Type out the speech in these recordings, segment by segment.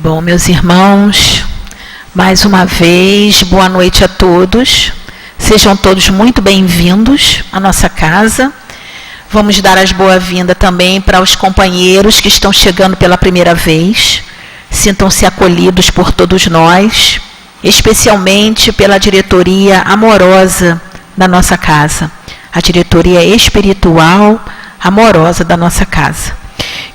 Bom, meus irmãos, mais uma vez, boa noite a todos. Sejam todos muito bem-vindos à nossa casa. Vamos dar as boas-vindas também para os companheiros que estão chegando pela primeira vez. Sintam-se acolhidos por todos nós, especialmente pela diretoria amorosa da nossa casa, a diretoria espiritual amorosa da nossa casa.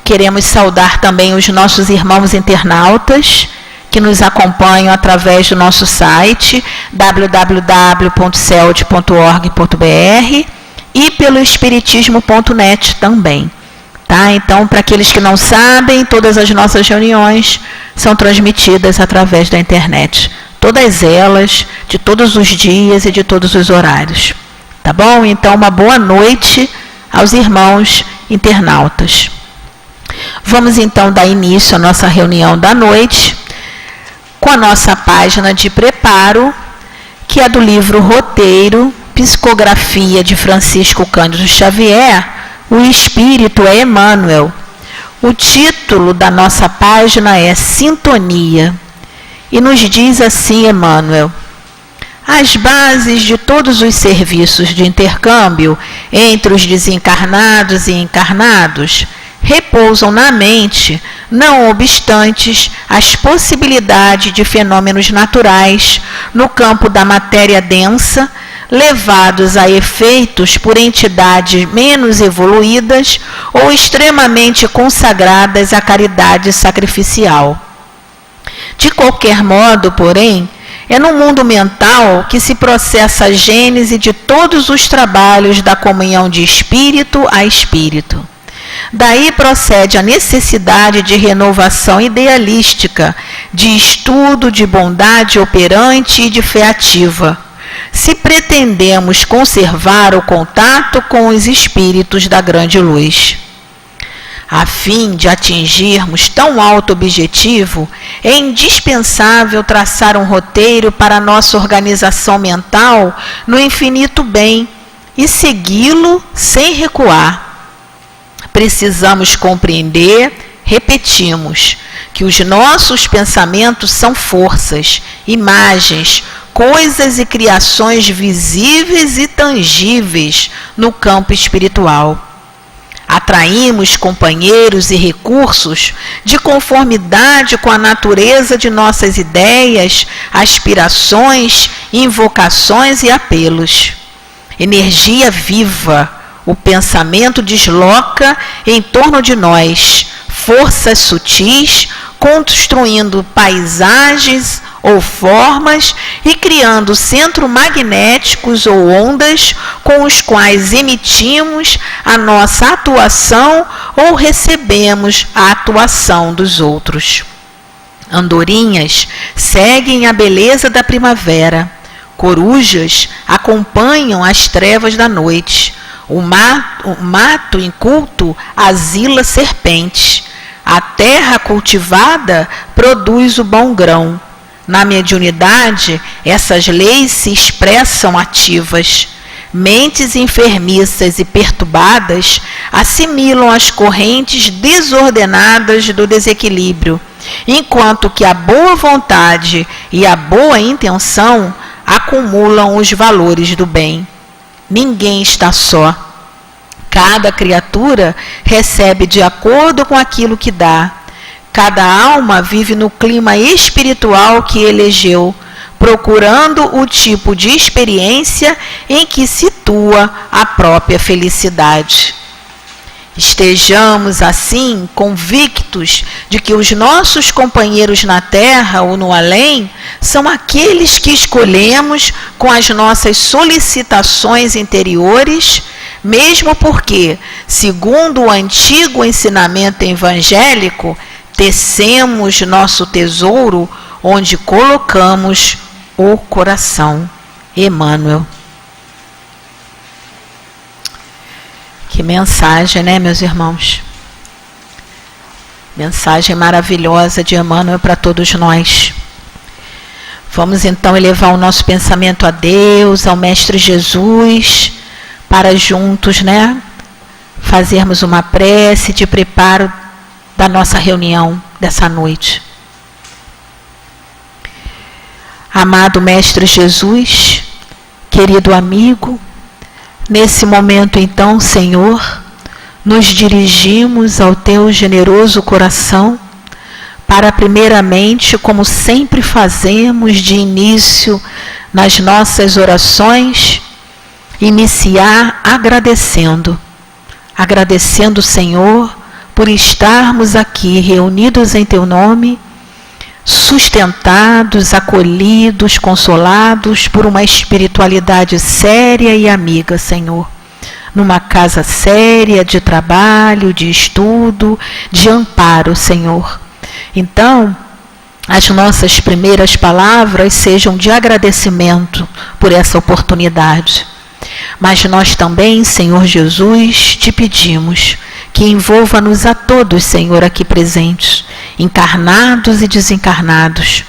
Queremos saudar também os nossos irmãos internautas que nos acompanham através do nosso site www.celd.org.br e pelo espiritismo.net também. Tá? Então, para aqueles que não sabem, todas as nossas reuniões são transmitidas através da internet. Todas elas, de todos os dias e de todos os horários. Tá bom? Então, uma boa noite aos irmãos internautas. Vamos então dar início à nossa reunião da noite com a nossa página de preparo, que é do livro Roteiro, Psicografia de Francisco Cândido Xavier, O Espírito é Emmanuel. O título da nossa página é Sintonia, e nos diz assim Emmanuel: as bases de todos os serviços de intercâmbio entre os desencarnados e encarnados repousam na mente, não obstantes as possibilidades de fenômenos naturais no campo da matéria densa, levados a efeitos por entidades menos evoluídas ou extremamente consagradas à caridade sacrificial. De qualquer modo, porém, é no mundo mental que se processa a gênese de todos os trabalhos da comunhão de espírito a espírito. Daí procede a necessidade de renovação idealística, de estudo, de bondade operante e de fé ativa, se pretendemos conservar o contato com os espíritos da grande luz. A fim de atingirmos tão alto objetivo, é indispensável traçar um roteiro para a nossa organização mental no infinito bem e segui-lo sem recuar. Precisamos compreender, repetimos, que os nossos pensamentos são forças, imagens, coisas e criações visíveis e tangíveis no campo espiritual. Atraímos companheiros e recursos de conformidade com a natureza de nossas ideias, aspirações, invocações e apelos. Energia viva. O pensamento desloca em torno de nós forças sutis, construindo paisagens ou formas e criando centros magnéticos ou ondas com os quais emitimos a nossa atuação ou recebemos a atuação dos outros. Andorinhas seguem a beleza da primavera. Corujas acompanham as trevas da noite. O mato inculto asila serpentes. A terra cultivada produz o bom grão. Na mediunidade, essas leis se expressam ativas. Mentes enfermiças e perturbadas assimilam as correntes desordenadas do desequilíbrio, enquanto que a boa vontade e a boa intenção acumulam os valores do bem. Ninguém está só. Cada criatura recebe de acordo com aquilo que dá. Cada alma vive no clima espiritual que elegeu, procurando o tipo de experiência em que situa a própria felicidade. Estejamos, assim, convictos de que os nossos companheiros na Terra ou no além são aqueles que escolhemos com as nossas solicitações interiores, mesmo porque, segundo o antigo ensinamento evangélico, tecemos nosso tesouro onde colocamos o coração. Emmanuel. Que mensagem, né, meus irmãos? Mensagem maravilhosa de Emmanuel para todos nós. Vamos então elevar o nosso pensamento a Deus, ao Mestre Jesus, para juntos, né, fazermos uma prece de preparo da nossa reunião dessa noite. Amado Mestre Jesus, querido amigo, nesse momento então, Senhor, nos dirigimos ao teu generoso coração para primeiramente, como sempre fazemos de início nas nossas orações, iniciar agradecendo, Senhor, por estarmos aqui reunidos em teu nome, sustentados, acolhidos, consolados por uma espiritualidade séria e amiga, Senhor. Numa casa séria de trabalho, de estudo, de amparo, Senhor. Então, as nossas primeiras palavras sejam de agradecimento por essa oportunidade. Mas nós também, Senhor Jesus, te pedimos que envolva-nos a todos, Senhor, aqui presentes, encarnados e desencarnados.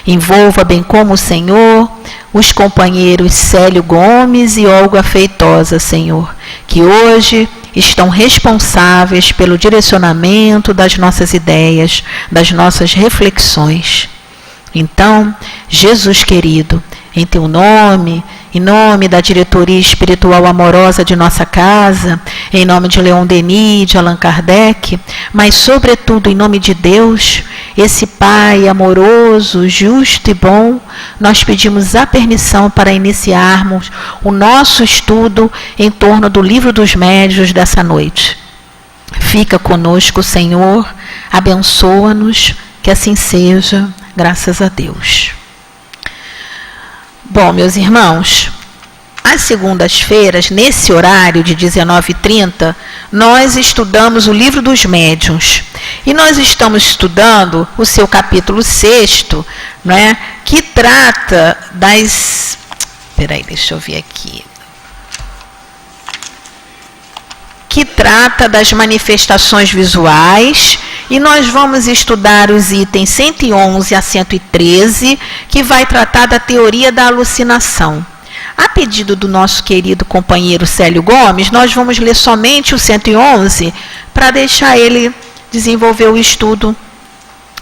Envolva bem como, Senhor, os companheiros Célio Gomes e Olga Feitosa, Senhor, que hoje estão responsáveis pelo direcionamento das nossas ideias, das nossas reflexões. Então, Jesus querido, em teu nome, em nome da diretoria espiritual amorosa de nossa casa, em nome de Leon Denis, de Allan Kardec, mas sobretudo em nome de Deus, esse Pai amoroso, justo e bom, nós pedimos a permissão para iniciarmos o nosso estudo em torno do Livro dos Médiuns dessa noite. Fica conosco, Senhor, abençoa-nos, que assim seja, graças a Deus. Bom, meus irmãos, às segundas-feiras, nesse horário de 19h30, nós estudamos o Livro dos Médiuns. E nós estamos estudando o seu capítulo 6º, né, que trata das... deixa eu ver aqui. Que trata das manifestações visuais. E nós vamos estudar os itens 111 a 113, que vai tratar da teoria da alucinação. A pedido do nosso querido companheiro Célio Gomes, nós vamos ler somente o 111 para deixar ele desenvolver o estudo,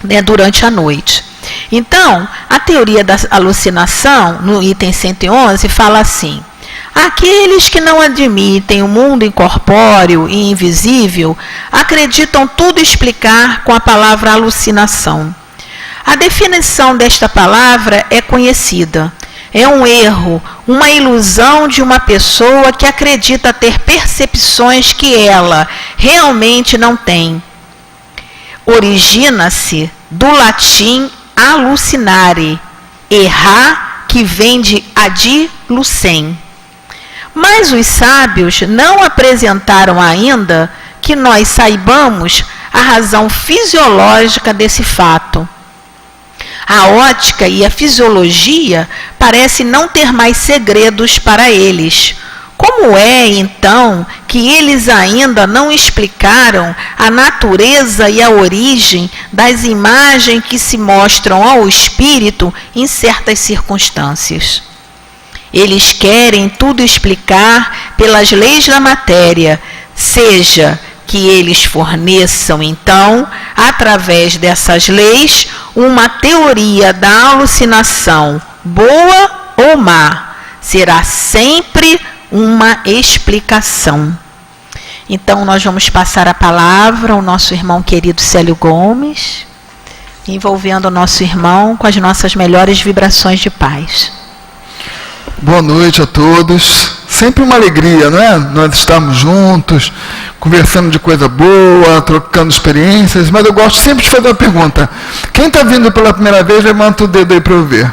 né, durante a noite. Então, a teoria da alucinação, no item 111, fala assim: aqueles que não admitem o mundo incorpóreo e invisível acreditam tudo explicar com a palavra alucinação. A definição desta palavra é conhecida. É um erro, uma ilusão de uma pessoa que acredita ter percepções que ela realmente não tem. Origina-se do latim alucinare, errar, que vem de adilucem. Mas os sábios não apresentaram ainda que nós saibamos a razão fisiológica desse fato. A ótica e a fisiologia parecem não ter mais segredos para eles. Como é, então, que eles ainda não explicaram a natureza e a origem das imagens que se mostram ao espírito em certas circunstâncias? Eles querem tudo explicar pelas leis da matéria, seja que eles forneçam, então, através dessas leis, uma teoria da alucinação, boa ou má, será sempre uma explicação. Então, nós vamos passar a palavra ao nosso irmão querido Célio Gomes, envolvendo o nosso irmão com as nossas melhores vibrações de paz. Boa noite a todos. Sempre uma alegria, não é? Nós estamos juntos, conversando de coisa boa, trocando experiências, mas eu gosto sempre de fazer uma pergunta. Quem está vindo pela primeira vez, levanta o dedo aí para eu ver.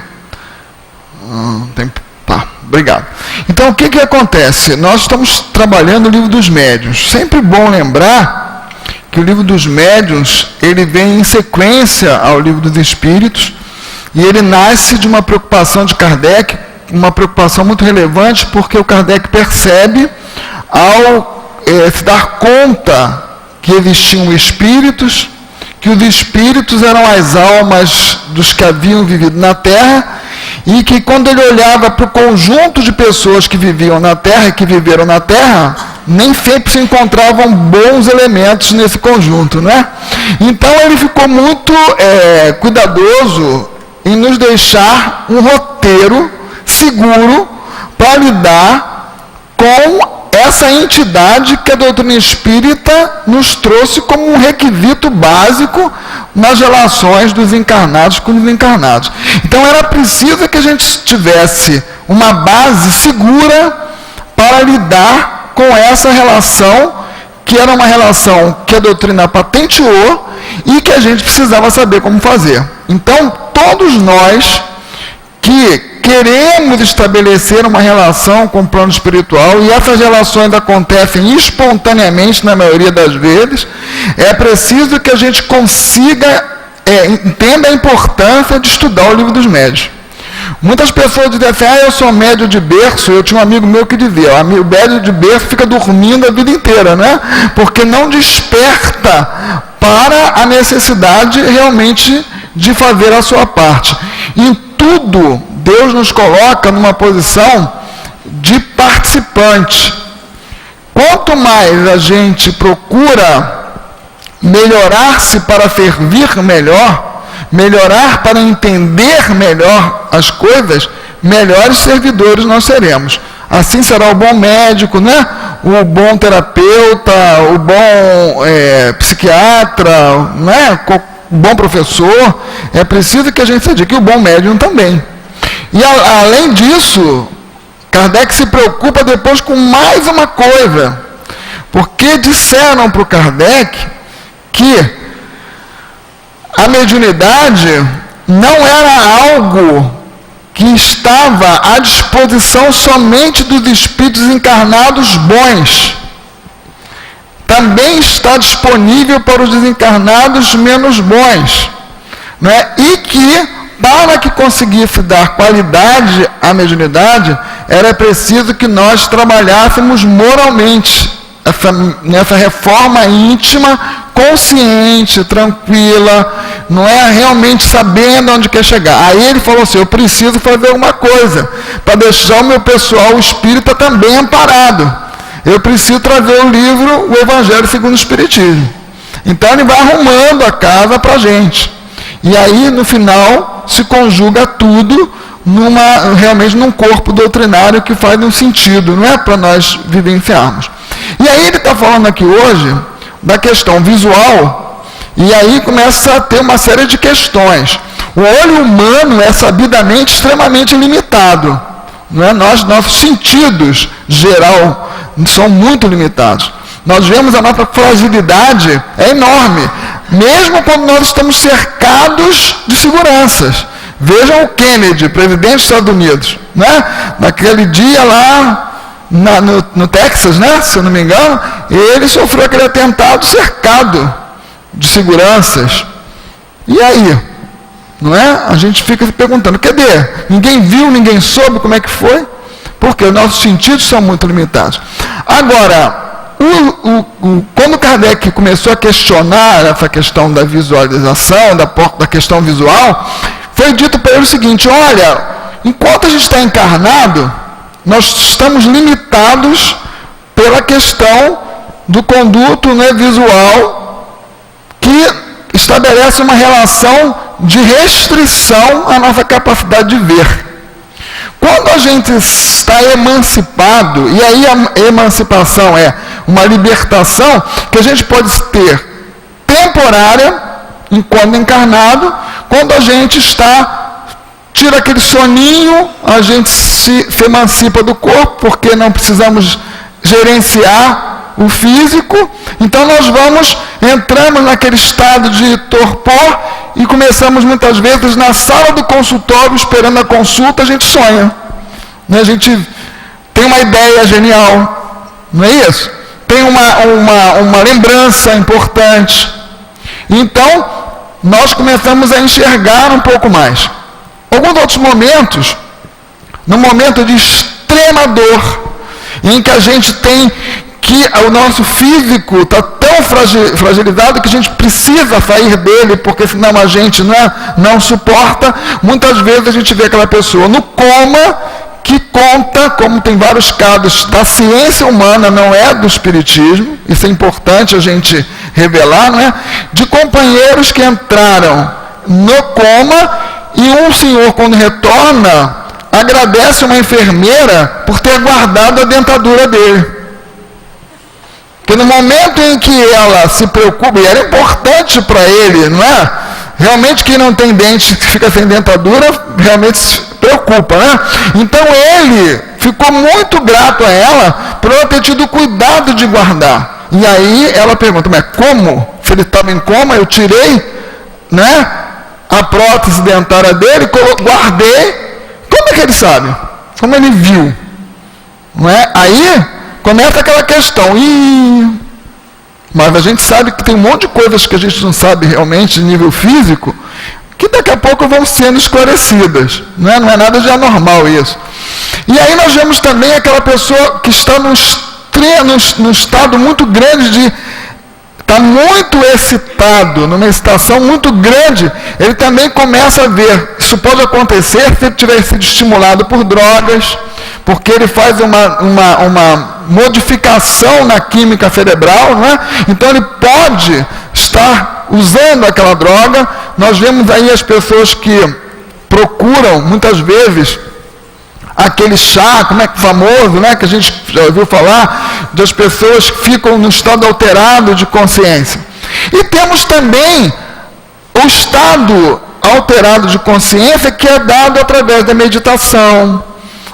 Tá, obrigado. Então, o que acontece? Nós estamos trabalhando o Livro dos Médiuns. Sempre bom lembrar que o Livro dos Médiuns, ele vem em sequência ao Livro dos Espíritos, e ele nasce de uma preocupação de Kardec, uma preocupação muito relevante, porque o Kardec percebe, ao se dar conta que existiam espíritos, que os espíritos eram as almas dos que haviam vivido na Terra, e que quando ele olhava para o conjunto de pessoas que viviam na Terra e que viveram na Terra, nem sempre se encontravam bons elementos nesse conjunto, né? Então ele ficou muito cuidadoso em nos deixar um roteiro seguro para lidar com essa entidade que a doutrina espírita nos trouxe como um requisito básico nas relações dos encarnados com os desencarnados. Então era preciso que a gente tivesse uma base segura para lidar com essa relação, que era uma relação que a doutrina patenteou e que a gente precisava saber como fazer. Então, todos nós que queremos estabelecer uma relação com o plano espiritual, e essas relações acontecem espontaneamente na maioria das vezes, é preciso que a gente consiga, entenda a importância de estudar o Livro dos Médiuns. Muitas pessoas dizem assim, eu sou médium de berço. Eu tinha um amigo meu que dizia, o médium de berço fica dormindo a vida inteira, né? Porque não desperta para a necessidade realmente de fazer a sua parte. Em tudo, Deus nos coloca numa posição de participante. Quanto mais a gente procura melhorar-se para servir melhor, melhorar para entender melhor as coisas, melhores servidores nós seremos. Assim será o bom médico, né? O bom terapeuta, o bom psiquiatra, né? O bom professor. É preciso que a gente se dedique, o bom médium também. E além disso, Kardec se preocupa depois com mais uma coisa, porque disseram para o Kardec que a mediunidade não era algo que estava à disposição somente dos espíritos encarnados bons. Também está disponível para os desencarnados menos bons. Né? E que, para que conseguisse dar qualidade à mediunidade, era preciso que nós trabalhássemos moralmente nessa reforma íntima, consciente, tranquila, não é realmente sabendo onde quer chegar. Aí ele falou assim, eu preciso fazer alguma coisa para deixar o meu pessoal espírita também amparado. Eu preciso trazer o livro, o Evangelho segundo o Espiritismo. Então ele vai arrumando a casa para a gente. E aí, no final, se conjuga tudo realmente num corpo doutrinário que faz um sentido, não é para nós vivenciarmos. E aí ele está falando aqui hoje da questão visual, e aí começa a ter uma série de questões. O olho humano é sabidamente extremamente limitado. Não é? Nossos sentidos, geral, são muito limitados. Nós vemos a nossa fragilidade é enorme, mesmo quando nós estamos cercados de seguranças. Vejam o Kennedy, presidente dos Estados Unidos, né? Naquele dia lá no Texas, né? Se eu não me engano, ele sofreu aquele atentado cercado de seguranças. E aí? Não é? A gente fica se perguntando, cadê? Ninguém viu, ninguém soube como é que foi? Porque os nossos sentidos são muito limitados. Agora, quando Kardec começou a questionar essa questão da visualização, da questão visual, foi dito para ele o seguinte, olha, enquanto a gente está encarnado, nós estamos limitados pela questão do conduto, né, visual, que estabelece uma relação de restrição à nossa capacidade de ver. Quando a gente está emancipado, e aí a emancipação é uma libertação que a gente pode ter temporária, enquanto encarnado, quando a gente tira aquele soninho, a gente se emancipa do corpo, porque não precisamos gerenciar o físico, então nós entramos naquele estado de torpor e começamos muitas vezes na sala do consultório, esperando a consulta, a gente sonha. Né? A gente tem uma ideia genial, não é isso? Tem uma lembrança importante. Então, nós começamos a enxergar um pouco mais. Alguns outros momentos, no momento de extrema dor, em que a gente tem que o nosso físico está tão fragilizado que a gente precisa sair dele, porque senão a gente não suporta. Muitas vezes a gente vê aquela pessoa no coma, que conta, como tem vários casos da ciência humana, não é do espiritismo, isso é importante a gente revelar, não é? De companheiros que entraram no coma E um senhor, quando retorna, agradece uma enfermeira por ter guardado a dentadura dele. Porque no momento em que ela se preocupa, e era importante para ele, não é? Realmente quem não tem dente, que fica sem dentadura, realmente se preocupa, né? Então ele ficou muito grato a ela por ela ter tido cuidado de guardar. E aí ela pergunta, mas como? Se ele estava em coma, eu tirei, né, a prótese dentária dele, guardei. Como é que ele sabe? Como ele viu? Não é? Aí começa aquela questão. Mas a gente sabe que tem um monte de coisas que a gente não sabe realmente de nível físico, que daqui a pouco vão sendo esclarecidas. Não é nada de anormal isso. E aí nós vemos também aquela pessoa que está num estado muito grande de... Está muito excitado, numa excitação muito grande, ele também começa a ver. Isso pode acontecer se ele tiver sido estimulado por drogas, porque ele faz uma modificação na química cerebral, não é? Então ele pode estar usando aquela droga. Nós vemos aí as pessoas que procuram, muitas vezes, aquele chá, como é que famoso, né, que a gente já ouviu falar, das pessoas que ficam no estado alterado de consciência. E temos também o estado alterado de consciência que é dado através da meditação,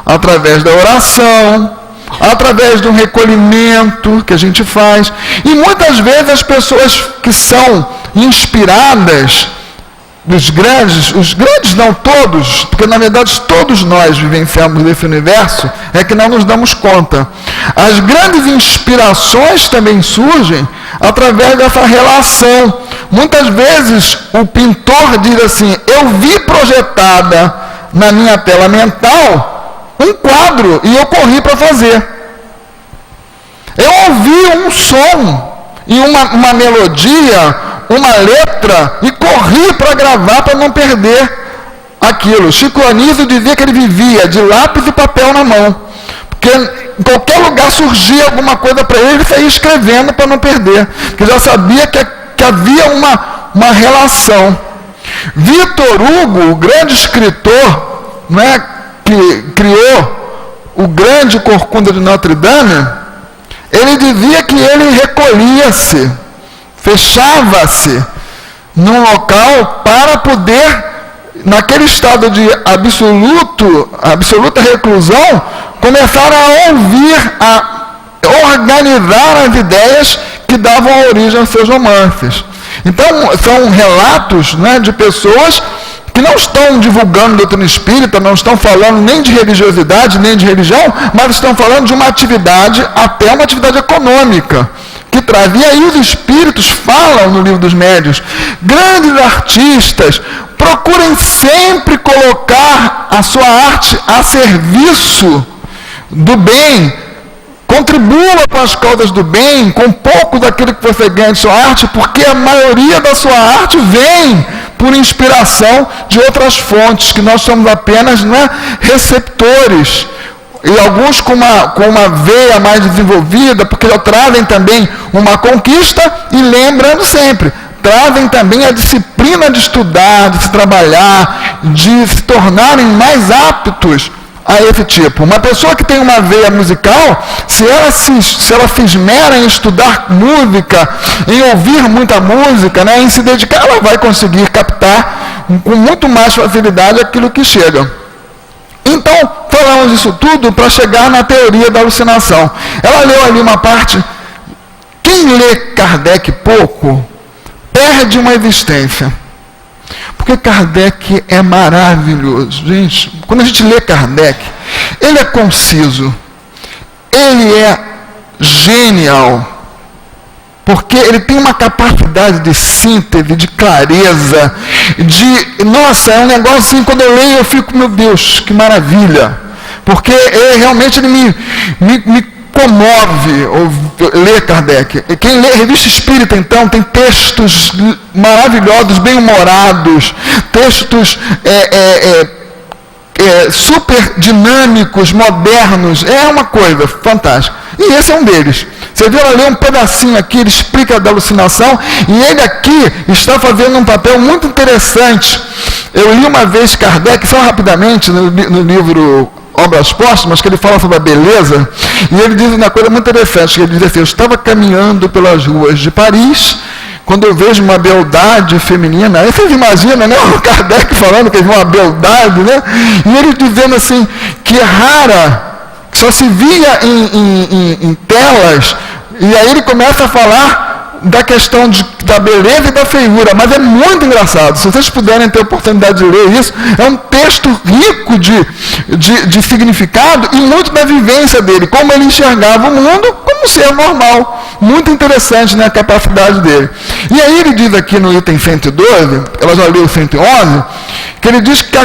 através da oração, através do recolhimento que a gente faz. E muitas vezes as pessoas que são inspiradas, os grandes não todos, porque na verdade todos nós vivenciamos esse universo, é que não nos damos conta. As grandes inspirações também surgem através dessa relação. Muitas vezes o pintor diz assim, eu vi projetada na minha tela mental um quadro e eu corri para fazer. Eu ouvi um som e uma melodia, uma letra, e corri para gravar para não perder aquilo. Chico Anísio dizia que ele vivia de lápis e papel na mão, porque em qualquer lugar surgia alguma coisa para ele, ele saía escrevendo para não perder, porque já sabia que havia uma relação. Vitor Hugo, o grande escritor, né, que criou o grande Corcunda de Notre Dame, ele dizia que ele recolhia-se, fechava-se num local para poder, naquele estado de absoluta reclusão, começar a ouvir, a organizar as ideias que davam origem aos seus romances. Então, são relatos, né, de pessoas que não estão divulgando doutrina espírita, não estão falando nem de religiosidade, nem de religião, mas estão falando de uma atividade, até uma atividade econômica, que traz. E aí os espíritos falam no Livro dos Médiuns, grandes artistas, procurem sempre colocar a sua arte a serviço do bem, contribua com as causas do bem, com pouco daquilo que você ganha de sua arte, porque a maioria da sua arte vem por inspiração de outras fontes, que nós somos apenas, né, receptores. E alguns com uma veia mais desenvolvida, porque já trazem também uma conquista, e lembrando sempre, trazem também a disciplina de estudar, de se trabalhar, de se tornarem mais aptos a esse tipo. Uma pessoa que tem uma veia musical, se ela se esmera em estudar música, em ouvir muita música, né, em se dedicar, ela vai conseguir captar com muito mais facilidade aquilo que chega. Então, falamos isso tudo para chegar na teoria da alucinação. Ela leu ali uma parte. Quem lê Kardec pouco, perde uma existência. Porque Kardec é maravilhoso. Gente, quando a gente lê Kardec, ele é conciso. Ele é genial. Porque ele tem uma capacidade de síntese, de clareza, nossa, é um negócio assim, quando eu leio eu fico, meu Deus, que maravilha. Porque realmente ele me comove ler Kardec. Quem lê Revista Espírita, então, tem textos maravilhosos, bem-humorados, textos super dinâmicos, modernos, é uma coisa fantástica. E esse é um deles. Você viu, ela lê um pedacinho aqui, ele explica da alucinação, e ele aqui está fazendo um papel muito interessante, Eu li uma vez Kardec, só rapidamente, no livro Obras Póstumas, que ele fala sobre a beleza, e ele diz uma coisa muito interessante, ele diz assim: eu estava caminhando pelas ruas de Paris, quando eu vejo uma beldade feminina, aí vocês imaginam, né, o Kardec falando que ele viu uma beldade, né, e ele dizendo assim, que é rara, que só se via em telas, e aí ele começa a falar da questão da beleza e da feiura, mas é muito engraçado. Se vocês puderem ter a oportunidade de ler isso, é um texto rico de significado e muito da vivência dele, como ele enxergava o mundo como ser normal. Muito interessante, né, a capacidade dele. E aí ele diz aqui no item 112, ela já leu o 111, que ele diz que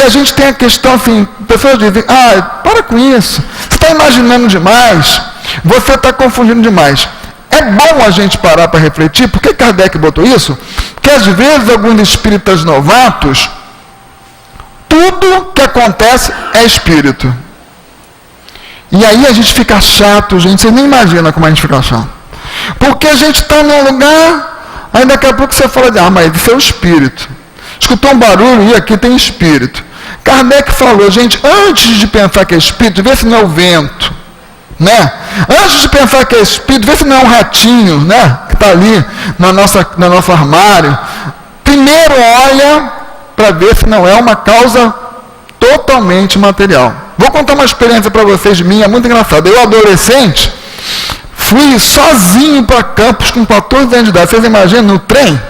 a gente tem a questão assim, pessoas dizem, para com isso, você está imaginando demais, você está confundindo demais. É bom a gente parar para refletir, por que Kardec botou isso? Que às vezes alguns espíritas novatos, tudo que acontece é espírito. E aí a gente fica chato, gente, vocês nem imaginam como a gente fica chato. Porque a gente está num lugar, aí daqui a pouco você fala, mas isso é o espírito. Escutou um barulho e aqui tem espírito. Kardec falou, gente, antes de pensar que é espírito, vê se não é o vento. Né? Antes de pensar que é espírito, vê se não é um ratinho, né, que está ali no nosso armário. Primeiro olha para ver se não é uma causa totalmente material. Vou contar uma experiência para vocês minha, muito engraçada. Eu, adolescente, fui sozinho para Campos com 14 anos de idade. Vocês imaginam, no trem?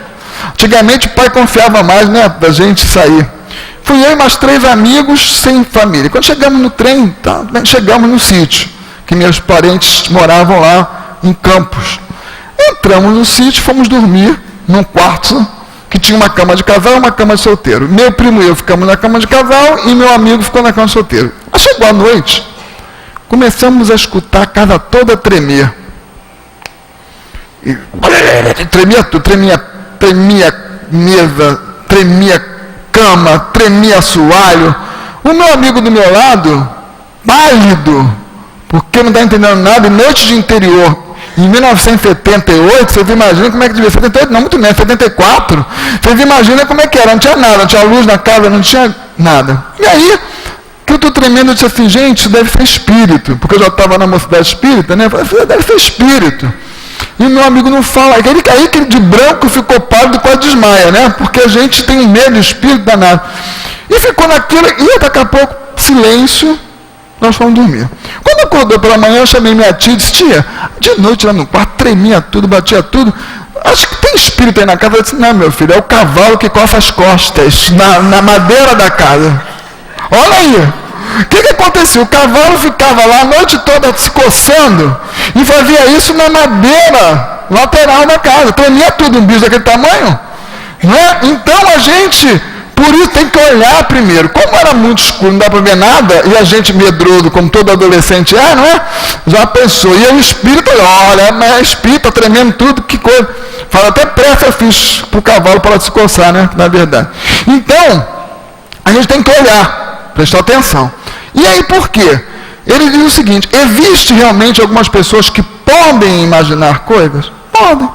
Antigamente o pai confiava mais, né, da gente sair. Fui eu e mais 3 amigos sem família. Quando chegamos no trem, chegamos no sítio, que meus parentes moravam lá em Campos. Entramos no sítio, fomos dormir num quarto que tinha uma cama de casal e uma cama de solteiro. Meu primo e eu ficamos na cama de casal e meu amigo ficou na cama de solteiro. Mas chegou a noite, começamos a escutar a casa toda tremer. E tremia tudo, tremia mesa, tremia cama, tremia assoalho. O meu amigo do meu lado, pálido, porque não está entendendo nada, e noite de interior, em 1978, vocês imaginam como é que devia ser, 78 não, muito menos, 74, vocês imaginam como é que era, não tinha nada, não tinha luz na casa, não tinha nada. E aí, que eu estou tremendo, eu disse assim, gente, isso deve ser espírito, porque eu já estava na mocidade espírita, né, eu falei, deve ser espírito. E o meu amigo não fala, aí que de branco ficou pálido, quase desmaia, né, porque a gente tem medo do espírito danado. E ficou naquilo, e daqui a pouco, silêncio, nós fomos dormir. Quando acordou pela manhã, eu chamei minha tia e disse, tia, de noite lá no quarto, tremia tudo, batia tudo. Acho que tem espírito aí na casa. Eu disse, não, meu filho, é o cavalo que coça as costas, na madeira da casa. Olha aí. O que aconteceu? O cavalo ficava lá a noite toda se coçando e fazia isso na madeira lateral da casa. Tremia tudo, um bicho daquele tamanho. Não é? Então a gente... Por isso tem que olhar primeiro. Como era muito escuro, não dá para ver nada, e a gente medroso, como todo adolescente não é? Já pensou. E o espírito, olha, mas é espírito, tá tremendo tudo, que coisa. Fala, até pressa eu fiz para o cavalo para se coçar, né? Na verdade. Então, a gente tem que olhar, prestar atenção. E aí por quê? Ele diz o seguinte, existe realmente algumas pessoas que podem imaginar coisas? Podem.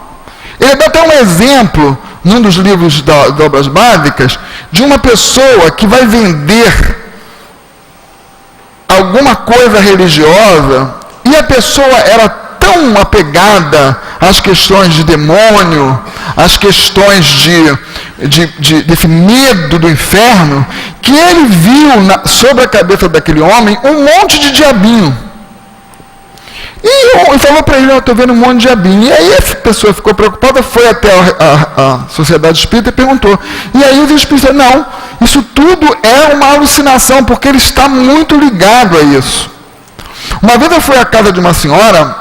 Ele dá até um exemplo, num dos livros das obras básicas, de uma pessoa que vai vender alguma coisa religiosa e a pessoa era tão apegada às questões de demônio, às questões desse medo do inferno, que ele viu sobre a cabeça daquele homem um monte de diabinho. E falou para ele, eu estou vendo um monte de diabinho. E aí essa pessoa ficou preocupada, foi até a Sociedade Espírita e perguntou. E aí os espíritos disseram, não, isso tudo é uma alucinação, porque ele está muito ligado a isso. Uma vez eu fui à casa de uma senhora,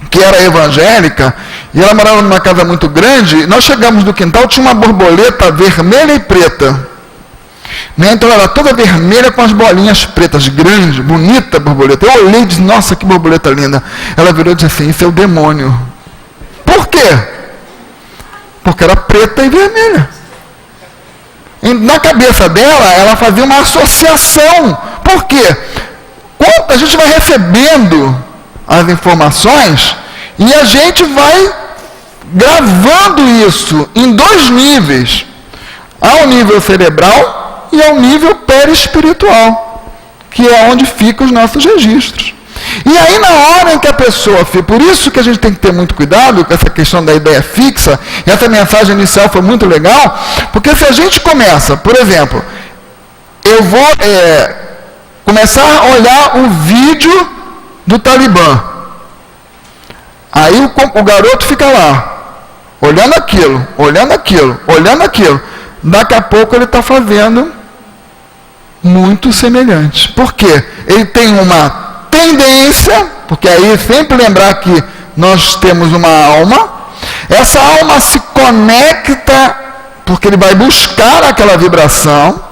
que era evangélica, e ela morava numa casa muito grande, nós chegamos no quintal, tinha uma borboleta vermelha e preta. Então ela era toda vermelha com as bolinhas pretas, grande, bonita borboleta. Eu olhei e disse, nossa, que borboleta linda. Ela virou e disse assim, isso é o demônio. Por quê? Porque era preta e vermelha. E na cabeça dela, ela fazia uma associação. Por quê? Quando a gente vai recebendo as informações e a gente vai gravando isso em 2 níveis. ao nível cerebral e ao nível perispiritual, que é onde ficam os nossos registros. E aí, na hora em que a pessoa fica, por isso que a gente tem que ter muito cuidado com essa questão da ideia fixa, e essa mensagem inicial foi muito legal, porque se a gente começa, por exemplo, eu vou começar a olhar o vídeo do Talibã, aí o garoto fica lá, olhando aquilo, olhando aquilo, olhando aquilo, daqui a pouco ele está fazendo muito semelhante. Por quê? Ele tem uma tendência, porque aí sempre lembrar que nós temos uma alma, essa alma se conecta, porque ele vai buscar aquela vibração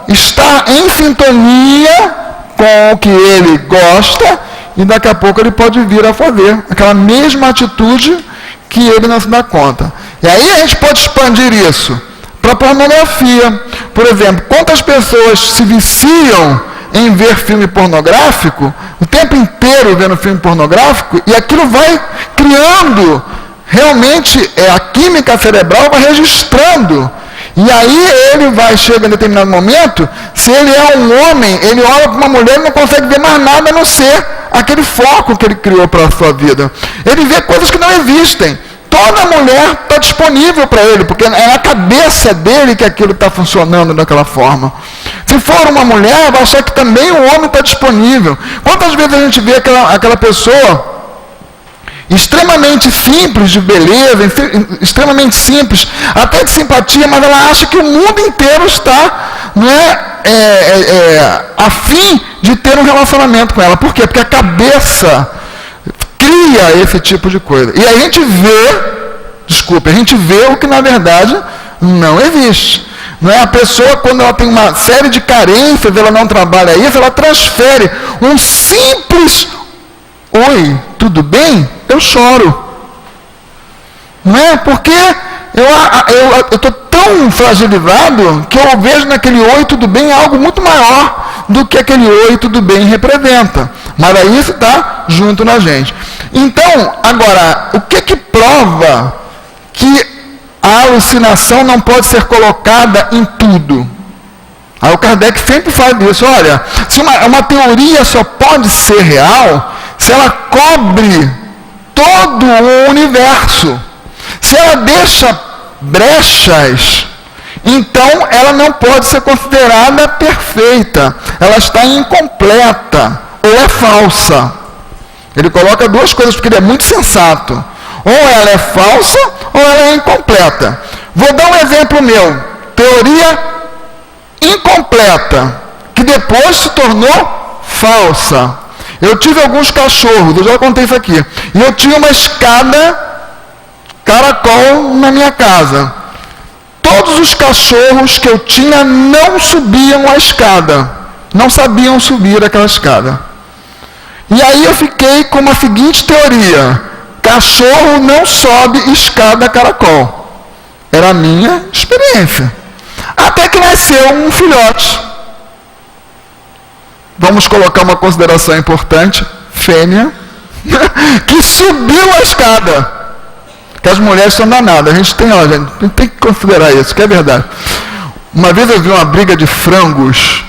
está em sintonia com o que ele gosta, e daqui a pouco ele pode vir a fazer aquela mesma atitude que ele não se dá conta. E aí a gente pode expandir isso para a pornografia. Por exemplo, quantas pessoas se viciam em ver filme pornográfico, o tempo inteiro vendo filme pornográfico, e aquilo vai criando, realmente, a química cerebral vai registrando. E aí ele chega em determinado momento, se ele é um homem, ele olha para uma mulher e não consegue ver mais nada a não ser aquele foco que ele criou para a sua vida. Ele vê coisas que não existem. Toda mulher está disponível para ele, porque é na cabeça dele que aquilo está funcionando daquela forma. Se for uma mulher, vai achar que também o homem está disponível. Quantas vezes a gente vê aquela pessoa extremamente simples de beleza, extremamente simples, até de simpatia, mas ela acha que o mundo inteiro está a fim de ter um relacionamento com ela. Por quê? Porque a cabeça cria esse tipo de coisa. E a gente vê o que na verdade não existe. Não é? A pessoa, quando ela tem uma série de carências, ela não trabalha isso, ela transfere um simples "Oi, tudo bem?" Eu choro. Não é? Porque eu estou tão fragilizado que eu vejo naquele "Oi, tudo bem" algo muito maior do que aquele "Oi, tudo bem" representa. Mas aí isso está junto na gente. Então, agora, o que prova que a alucinação não pode ser colocada em tudo? Aí o Kardec sempre fala disso. Olha, se uma teoria só pode ser real se ela cobre todo o universo. Se ela deixa brechas, então ela não pode ser considerada perfeita. Ela está incompleta ou é falsa. Ele coloca duas coisas porque ele é muito sensato. Ou ela é falsa ou ela é incompleta. Vou dar um exemplo meu. Teoria incompleta, que depois se tornou falsa. Eu tive alguns cachorros, eu já contei isso aqui. E eu tinha uma escada caracol na minha casa. Todos os cachorros que eu tinha não subiam a escada. Não sabiam subir aquela escada. E aí eu fiquei com uma seguinte teoria: cachorro não sobe escada caracol. Era a minha experiência. Até que nasceu um filhote. Vamos colocar uma consideração importante: fêmea, que subiu a escada. Que as mulheres são danadas. A gente tem que considerar isso, que é verdade. Uma vez eu vi uma briga de frangos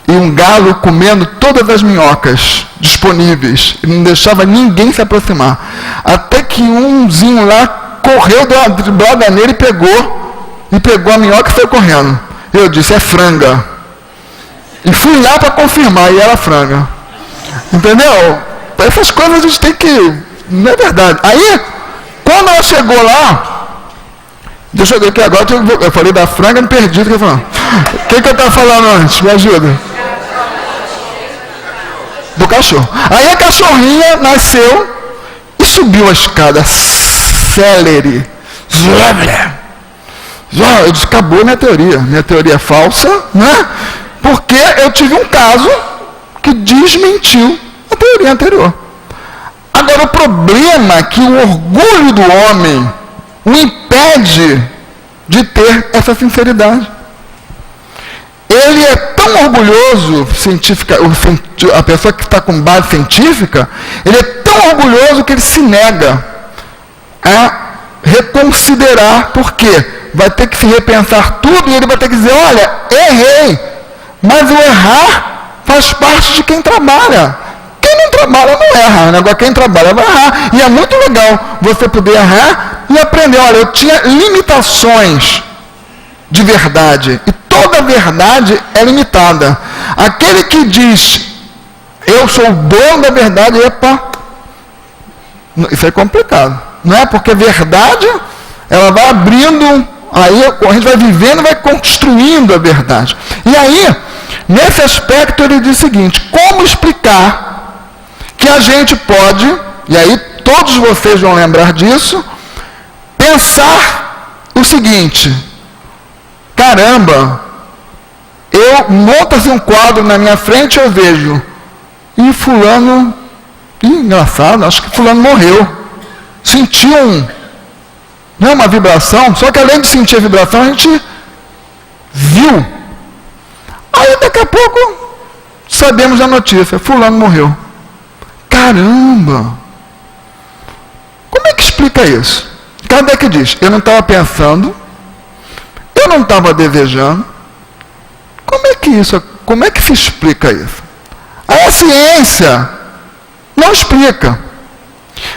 e um galo comendo todas as minhocas disponíveis e não deixava ninguém se aproximar. Até que umzinho lá correu, deu uma driblada nele e pegou a minhoca e foi correndo. Eu disse: é franga. E fui lá para confirmar, e era franga. Entendeu? Essas coisas a gente tem que... Não é verdade. Aí, quando ela chegou lá, deixa eu ver aqui agora, eu falei da franga, me perdi. O que eu estava falando antes? Me ajuda. Do cachorro. Aí a cachorrinha nasceu e subiu a escada. Celery. Eu disse: acabou minha teoria. Minha teoria é falsa, né? Porque eu tive um caso que desmentiu a teoria anterior. Agora, o problema é que o orgulho do homem o impede de ter essa sinceridade. Ele é tão orgulhoso, a pessoa que está com base científica, ele é tão orgulhoso que ele se nega a reconsiderar, por quê? Vai ter que se repensar tudo e ele vai ter que dizer, olha, errei, mas o errar faz parte de quem trabalha. Quem não trabalha não erra, né? Agora quem trabalha vai errar. E é muito legal você poder errar e aprender, olha, eu tinha limitações de verdade, e toda verdade é limitada. Aquele que diz, eu sou o dono da verdade, epa, isso é complicado, não é? Porque a verdade, ela vai abrindo, aí a gente vai vivendo, vai construindo a verdade. E aí, nesse aspecto, ele diz o seguinte, como explicar que a gente pode, e aí todos vocês vão lembrar disso, pensar o seguinte, caramba, monta-se um quadro na minha frente, eu vejo, e fulano, engraçado, acho que fulano morreu. Sentiu uma vibração, só que além de sentir a vibração, a gente viu. Aí daqui a pouco, sabemos a notícia, fulano morreu. Caramba! Como é que explica isso? Kardec diz, eu não estava pensando, eu não estava desejando. Como é que se explica isso? A ciência não explica.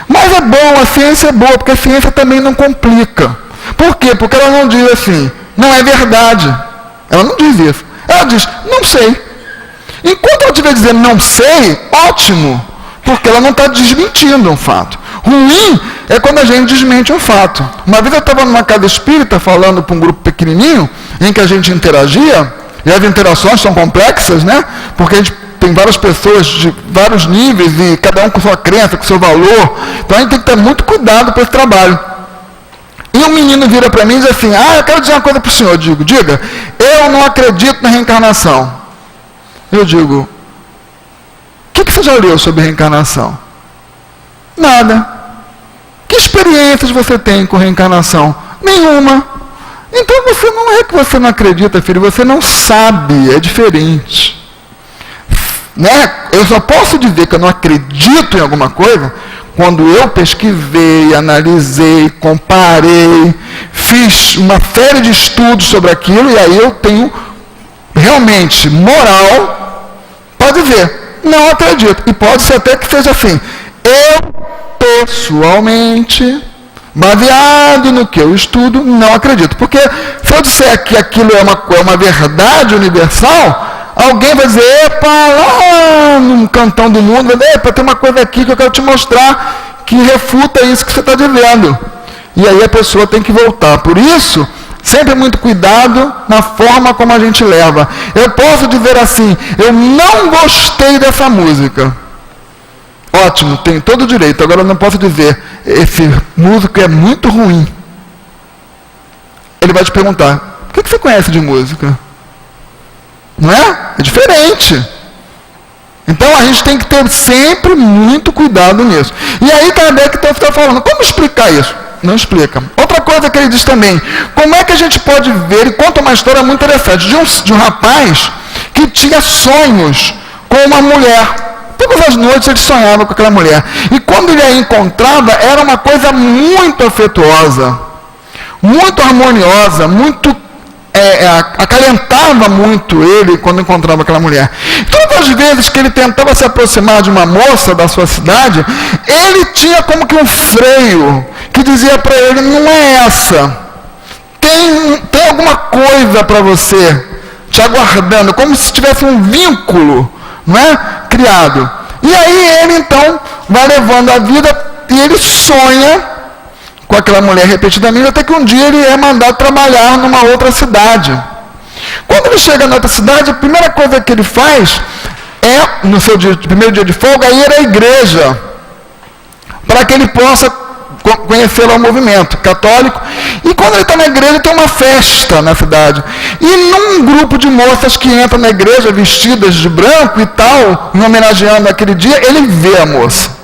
Mas é bom, a ciência é boa, porque a ciência também não complica. Por quê? Porque ela não diz assim, não é verdade. Ela não diz isso. Ela diz, não sei. Enquanto ela estiver dizendo não sei, ótimo, porque ela não está desmentindo um fato. Ruim é quando a gente desmente um fato. Uma vez eu estava numa casa espírita falando para um grupo pequenininho, em que a gente interagia, e as interações são complexas, né? Porque a gente tem várias pessoas de vários níveis, e cada um com sua crença, com seu valor. Então a gente tem que ter muito cuidado para esse trabalho. E um menino vira para mim e diz assim, eu quero dizer uma coisa para o senhor. Eu digo, diga, eu não acredito na reencarnação. Eu digo, o que você já leu sobre reencarnação? Nada. Que experiências você tem com reencarnação? Nenhuma. Então você não é que você não acredita, filho, você não sabe, é diferente. Né? Eu só posso dizer que eu não acredito em alguma coisa quando eu pesquisei, analisei, comparei, fiz uma série de estudos sobre aquilo, e aí eu tenho realmente moral para dizer, não acredito. E pode ser até que seja assim, eu pessoalmente, baseado no que eu estudo, não acredito. Porque se eu disser que aquilo é uma verdade universal, alguém vai dizer, epa, lá num cantão do mundo, vai dizer, epa, tem uma coisa aqui que eu quero te mostrar que refuta isso que você está dizendo. E aí a pessoa tem que voltar. Por isso, sempre muito cuidado na forma como a gente leva. Eu posso dizer assim, eu não gostei dessa música. Ótimo, tem todo o direito. Agora eu não posso dizer, esse músico é muito ruim. Ele vai te perguntar, o que você conhece de música? Não é? É diferente. Então a gente tem que ter sempre muito cuidado nisso. E aí Kardec está falando, como explicar isso? Não explica. Outra coisa que ele diz também, como é que a gente pode ver, e conta uma história muito interessante, de um rapaz que tinha sonhos com uma mulher. Todas as noites ele sonhava com aquela mulher. E quando ele a encontrava, era uma coisa muito afetuosa, muito harmoniosa, muito acalentava muito ele quando encontrava aquela mulher. Todas as vezes que ele tentava se aproximar de uma moça da sua cidade, ele tinha como que um freio que dizia para ele, não é essa. Tem alguma coisa para você te aguardando, como se tivesse um vínculo, não é? Criado. E aí ele então vai levando a vida e ele sonha com aquela mulher repetidamente, até que um dia ele é mandado trabalhar numa outra cidade. Quando ele chega na outra cidade, a primeira coisa que ele faz é, no seu primeiro dia de folga, ir à igreja, para que ele possa conhecer lá o movimento católico. E quando ele está na igreja, tem uma festa na cidade. E num grupo de moças que entram na igreja vestidas de branco e tal, homenageando aquele dia, ele vê a moça.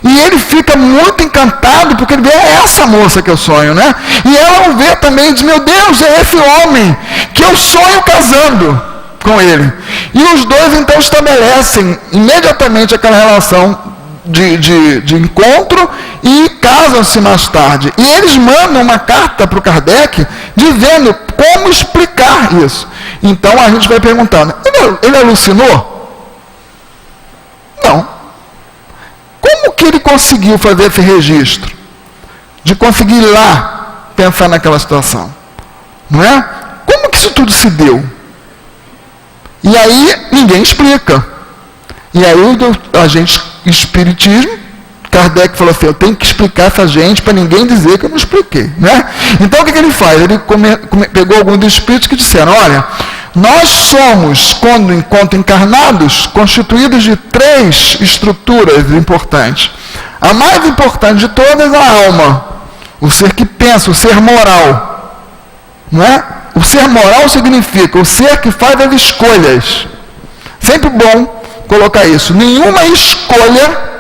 E ele fica muito encantado, porque ele vê, é essa moça que eu sonho, né? E ela o vê também e diz, meu Deus, é esse homem que eu sonho casando com ele. E os dois então estabelecem imediatamente aquela relação de encontro e casam-se mais tarde. E eles mandam uma carta para o Kardec dizendo como explicar isso. Então a gente vai perguntando, ele alucinou? Não. Como que ele conseguiu fazer esse registro? De conseguir ir lá pensar naquela situação? Não é? Como que isso tudo se deu? E aí ninguém explica. E aí a gente, espiritismo, Kardec falou assim, eu tenho que explicar essa gente para ninguém dizer que eu não expliquei. Né? Então o que ele faz? Ele pegou alguns dos espíritos que disseram, olha, nós somos, enquanto encarnados, constituídos de 3 estruturas importantes. A mais importante de todas é a alma, o ser que pensa, o ser moral. Não é? O ser moral significa o ser que faz as escolhas. Sempre bom colocar isso. Nenhuma escolha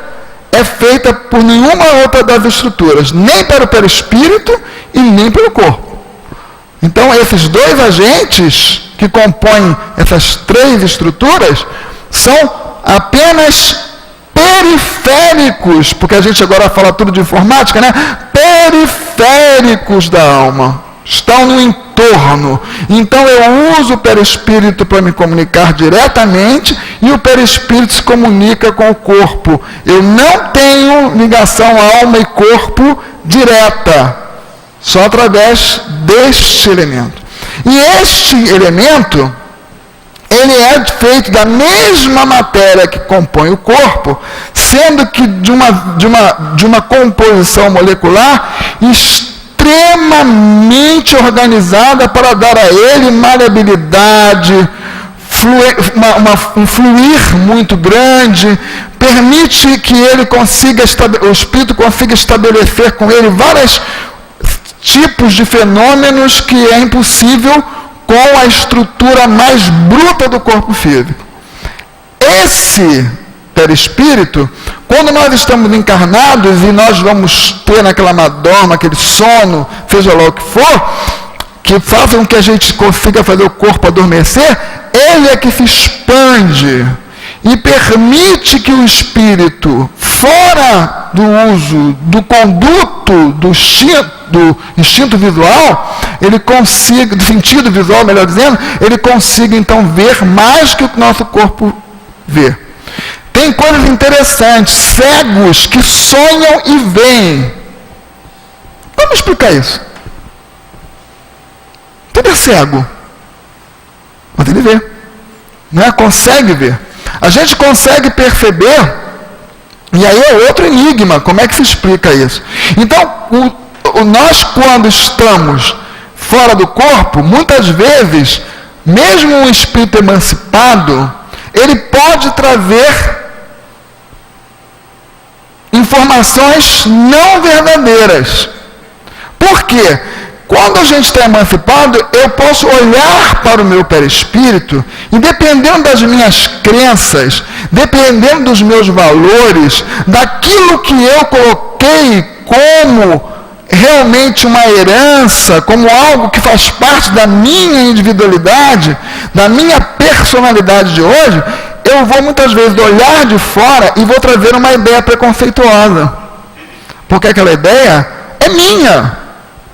é feita por nenhuma outra das estruturas, nem para o perispírito e nem pelo corpo. Então, esses 2 agentes que compõem essas 3 estruturas são apenas periféricos, porque a gente agora fala tudo de informática, né? Periféricos da alma. Estão no entorno. Então eu uso o perispírito para me comunicar diretamente e o perispírito se comunica com o corpo. Eu não tenho ligação alma e corpo direta, só através deste elemento. E este elemento, ele é feito da mesma matéria que compõe o corpo, sendo que de uma composição molecular extremamente organizada para dar a ele maleabilidade, um fluir muito grande, permite que ele o espírito consiga estabelecer com ele vários tipos de fenômenos que é impossível com a estrutura mais bruta do corpo físico. Esse perispírito, quando nós estamos encarnados e nós vamos ter naquela madorma, aquele sono, seja lá o que for, que faça com que a gente consiga fazer o corpo adormecer, ele é que se expande e permite que o espírito, fora do uso do conduto do instinto visual, ele consiga, do sentido visual, melhor dizendo, ele consiga então ver mais que o nosso corpo vê. Tem coisas interessantes, cegos que sonham e veem. Vamos explicar isso. Ele é cego, mas ele vê. Não é? Consegue ver. A gente consegue perceber, e aí é outro enigma, como é que se explica isso? Então, nós quando estamos fora do corpo, muitas vezes, mesmo um espírito emancipado, ele pode trazer informações não verdadeiras. Por quê? Quando a gente está emancipado, eu posso olhar para o meu perispírito e, dependendo das minhas crenças, dependendo dos meus valores, daquilo que eu coloquei como realmente uma herança, como algo que faz parte da minha individualidade, da minha personalidade de hoje, eu vou muitas vezes olhar de fora e vou trazer uma ideia preconceituosa. Porque aquela ideia é minha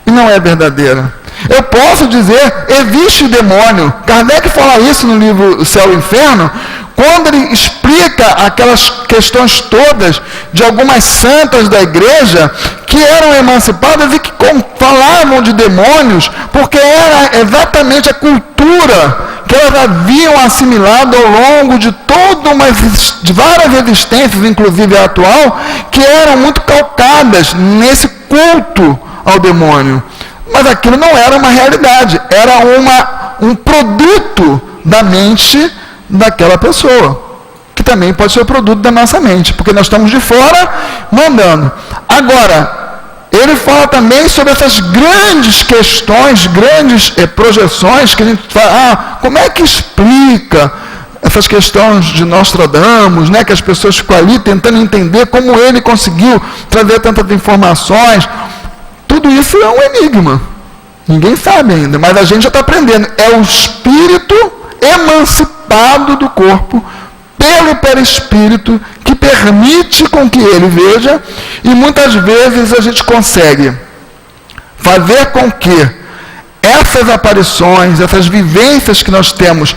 e não é verdadeira. Eu posso dizer, existe demônio. Kardec fala isso no livro O Céu e o Inferno, quando ele explica aquelas questões todas de algumas santas da igreja que eram emancipadas e que falavam de demônios, porque era exatamente a cultura que elas haviam assimilado ao longo de de várias existências, inclusive a atual, que eram muito calcadas nesse culto ao demônio. Mas aquilo não era uma realidade, era um produto da mente daquela pessoa, que também pode ser o produto da nossa mente, porque nós estamos de fora mandando. Agora, ele fala também sobre essas grandes questões, grandes projeções, que a gente fala, como é que explica essas questões de Nostradamus, né, que as pessoas ficam ali tentando entender como ele conseguiu trazer tantas informações. Tudo isso é um enigma. Ninguém sabe ainda, mas a gente já está aprendendo. É o espírito emancipado do corpo pelo perispírito que permite com que ele veja, e muitas vezes a gente consegue fazer com que essas aparições, essas vivências que nós temos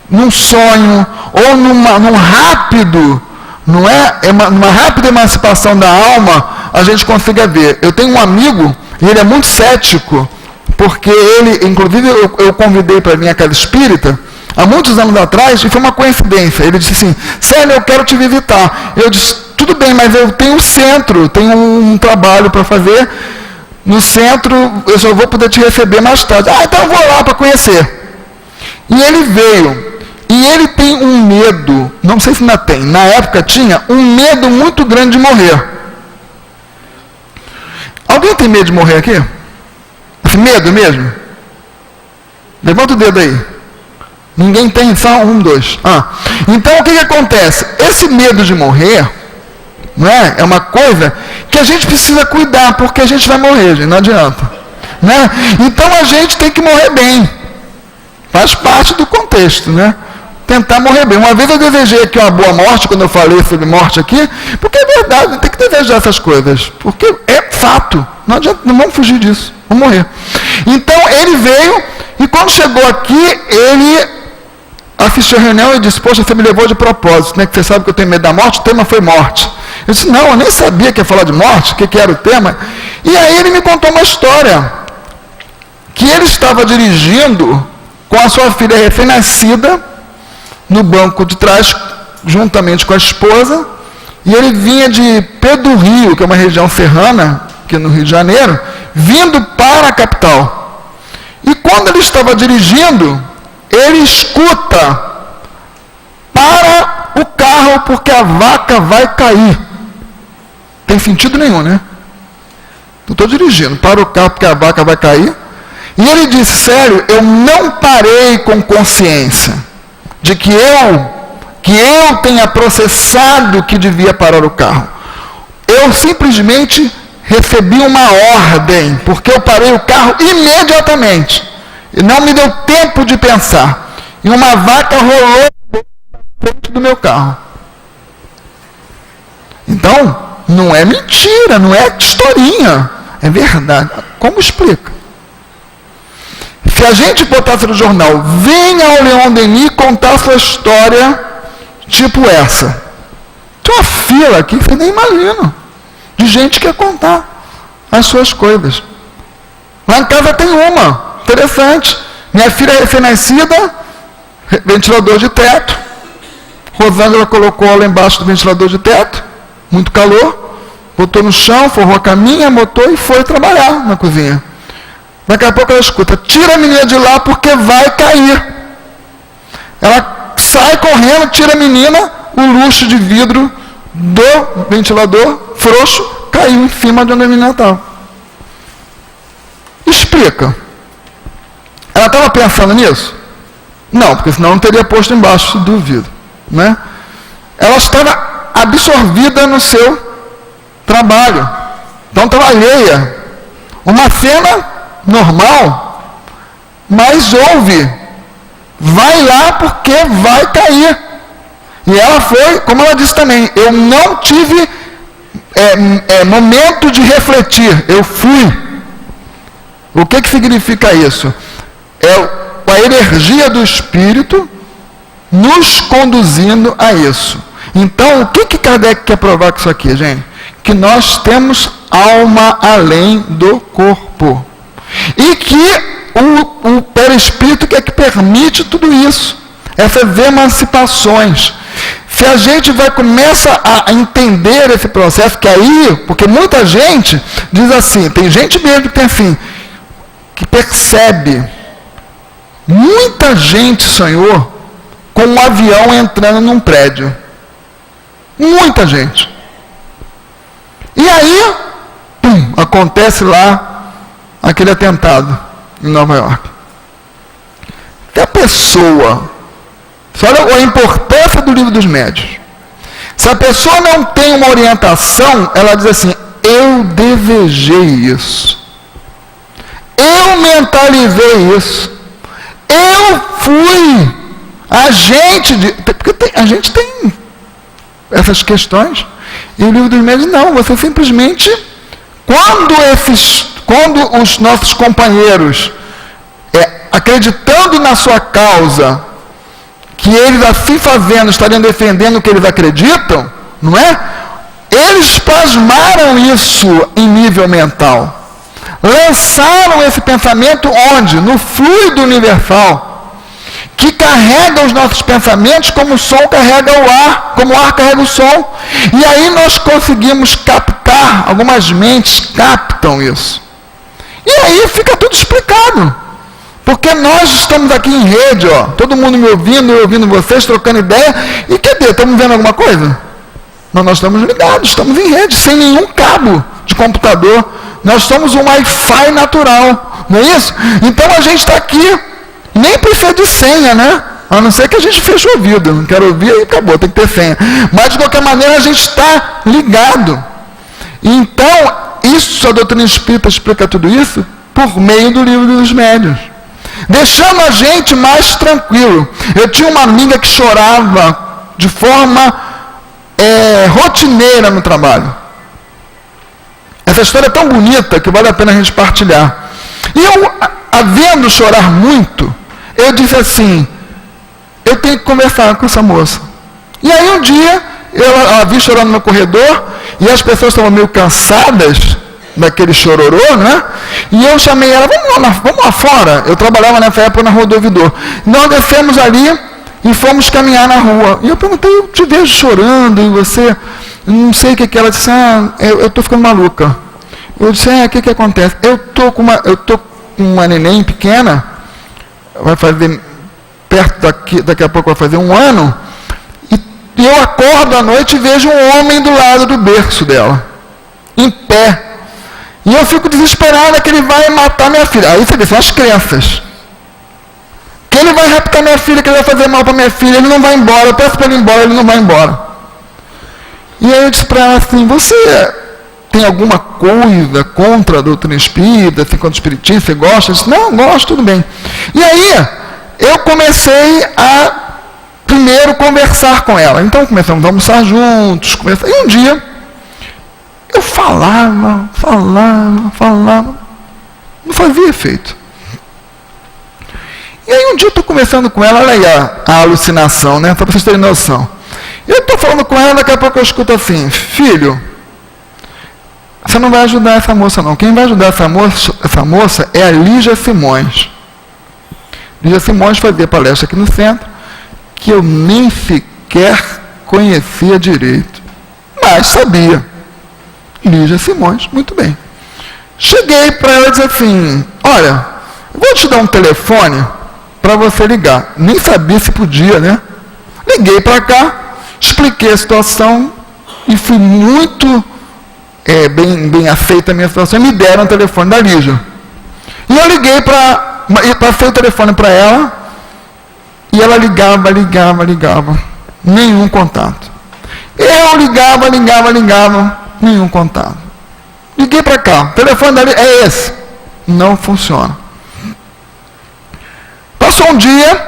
num sonho ou num rápido, numa rápida emancipação da alma, a gente consiga ver. Eu tenho um amigo, e ele é muito cético, porque ele, inclusive eu convidei para vir à casa espírita há muitos anos atrás, e foi uma coincidência. Ele disse assim: Célio, eu quero te visitar. Eu disse: tudo bem, mas eu tenho um centro, tenho um trabalho para fazer no centro, eu só vou poder te receber mais tarde. Então eu vou lá para conhecer. E ele veio, e ele tem um medo, não sei se ainda tem, na época tinha um medo muito grande de morrer. Alguém tem medo de morrer aqui? Medo mesmo? Levanta o dedo aí. Ninguém tem, só 1, 2. Então o que acontece? Esse medo de morrer, não é? É uma coisa que a gente precisa cuidar, porque a gente vai morrer, gente, não adianta. Né? Então a gente tem que morrer bem. Faz parte do contexto, né? Tentar morrer bem. Uma vez eu desejei aqui uma boa morte, quando eu falei sobre morte aqui, porque é verdade, tem que desejar essas coisas, porque é fato. Não adianta, não vamos fugir disso, vamos morrer. Então ele veio, e quando chegou aqui, ele assistiu a reunião e disse: poxa, você me levou de propósito, né? Que você sabe que eu tenho medo da morte, o tema foi morte. Eu disse: não, eu nem sabia que ia falar de morte, o que era o tema. E aí ele me contou uma história, que ele estava dirigindo com a sua filha recém-nascida, no banco de trás, juntamente com a esposa, e ele vinha de Pedro Rio, que é uma região serrana, aqui no Rio de Janeiro, vindo para a capital. E quando ele estava dirigindo, ele escuta: para o carro, porque a vaca vai cair. Tem sentido nenhum, né? Eu estou dirigindo, para o carro, porque a vaca vai cair. E ele disse: sério, eu não parei com consciência de que eu tenha processado que devia parar o carro. Eu simplesmente recebi uma ordem, porque eu parei o carro imediatamente. E não me deu tempo de pensar. E uma vaca rolou dentro do meu carro. Então, não é mentira, não é historinha. É verdade. Como explica? Se a gente botasse no jornal: venha ao Leon Denis contar sua história, tipo essa. Tem uma fila aqui que você nem imagina, de gente que quer contar as suas coisas. Lá em casa tem uma, interessante. Minha filha recém-nascida, ventilador de teto. Rosângela colocou lá embaixo do ventilador de teto, muito calor, botou no chão, forrou a caminha, botou e foi trabalhar na cozinha. Daqui a pouco ela escuta: tira a menina de lá porque vai cair. Ela sai correndo, tira a menina, o luxo de vidro do ventilador frouxo caiu em cima de onde a menina estava. Explica. Ela estava pensando nisso? Não, porque senão não teria posto embaixo do vidro. Né? Ela estava absorvida no seu trabalho. Então estava alheia. Uma cena normal, mas ouve: vai lá porque vai cair. E ela foi, como ela disse também: eu não tive momento de refletir, eu fui. O que significa isso? É a energia do Espírito nos conduzindo a isso. Então, o que Kardec quer provar com isso aqui, gente? Que nós temos alma além do corpo. E que o perispírito que é que permite tudo isso, essas emancipações. Se a gente começa a entender esse processo, que aí, porque muita gente diz assim, tem gente mesmo que tem assim, que percebe, muita gente sonhou com um avião entrando num prédio. Muita gente. E aí, acontece lá aquele atentado em Nova York. Que a pessoa, olha a importância do Livro dos Médiuns. Se a pessoa não tem uma orientação, ela diz assim: eu desejei isso. Eu mentalizei isso. Eu fui agente de... Porque a gente tem essas questões. E o livro dos médiuns não, você simplesmente, quando os nossos companheiros, acreditando na sua causa, que eles assim fazendo, estariam defendendo o que eles acreditam, não é? Eles plasmaram isso em nível mental. Lançaram esse pensamento onde? No fluido universal, que carrega os nossos pensamentos como o som carrega o ar, como o ar carrega o som. E aí nós conseguimos captar, algumas mentes captam isso. E aí fica tudo explicado. Porque nós estamos aqui em rede, ó, todo mundo me ouvindo, eu ouvindo vocês, trocando ideia. E quer dizer, estamos vendo alguma coisa? Não, nós estamos ligados, estamos em rede, sem nenhum cabo de computador. Nós somos um Wi-Fi natural, não é isso? Então a gente está aqui, nem precisa de senha, né? A não ser que a gente feche o ouvido, não quero ouvir e acabou, tem que ter senha. Mas de qualquer maneira a gente está ligado. Então, isso, a doutrina espírita explica tudo isso por meio do livro dos médiuns, deixando a gente mais tranquilo. Eu tinha uma amiga que chorava de forma rotineira no trabalho. Essa história é tão bonita que vale a pena a gente partilhar. E eu, a vendo chorar muito, eu disse assim, eu tenho que conversar com essa moça. E aí um dia, eu a vi chorando no corredor, e as pessoas estavam meio cansadas daquele chororô, né? E eu chamei ela, vamos lá fora. Eu trabalhava nessa época na Rua do Ouvidor. Nós descemos ali e fomos caminhar na rua. E eu perguntei, eu te vejo chorando, e você, não sei o que ela disse, eu estou ficando maluca. Eu disse, o que acontece? Eu tô com uma neném pequena, vai fazer, daqui a pouco vai fazer 1 ano, e eu acordo à noite e vejo um homem do lado do berço dela, em pé. E eu fico desesperada que ele vai matar minha filha. Aí você vê, são as crenças. Que ele vai raptar minha filha, que ele vai fazer mal para minha filha, ele não vai embora, eu peço para ele ir embora, ele não vai embora. E aí eu disse para ela assim, você tem alguma coisa contra a doutrina espírita, assim, contra o espiritismo, você gosta? Eu disse, não, gosto, tudo bem. E aí eu comecei a primeiro conversar com ela. Então começamos a almoçar juntos, e um dia eu falava, não fazia efeito. E aí um dia eu estou conversando com ela, olha aí a alucinação, né? Para vocês terem noção. Eu estou falando com ela, daqui a pouco eu escuto assim, filho, você não vai ajudar essa moça não. Quem vai ajudar essa moça é a Lígia Simões. Lígia Simões fazia palestra aqui no centro, que eu nem sequer conhecia direito, mas sabia. Lígia Simões, muito bem. Cheguei para ela e disse assim, olha, eu vou te dar um telefone para você ligar. Nem sabia se podia, né? Liguei para cá, expliquei a situação e fui muito bem aceita a minha situação. Me deram o telefone da Lígia. E eu liguei passei o telefone para ela e ela ligava. Nenhum contato. Eu ligava, nenhum contato. Liguei para cá, o telefone dali é esse. Não funciona. Passou um dia,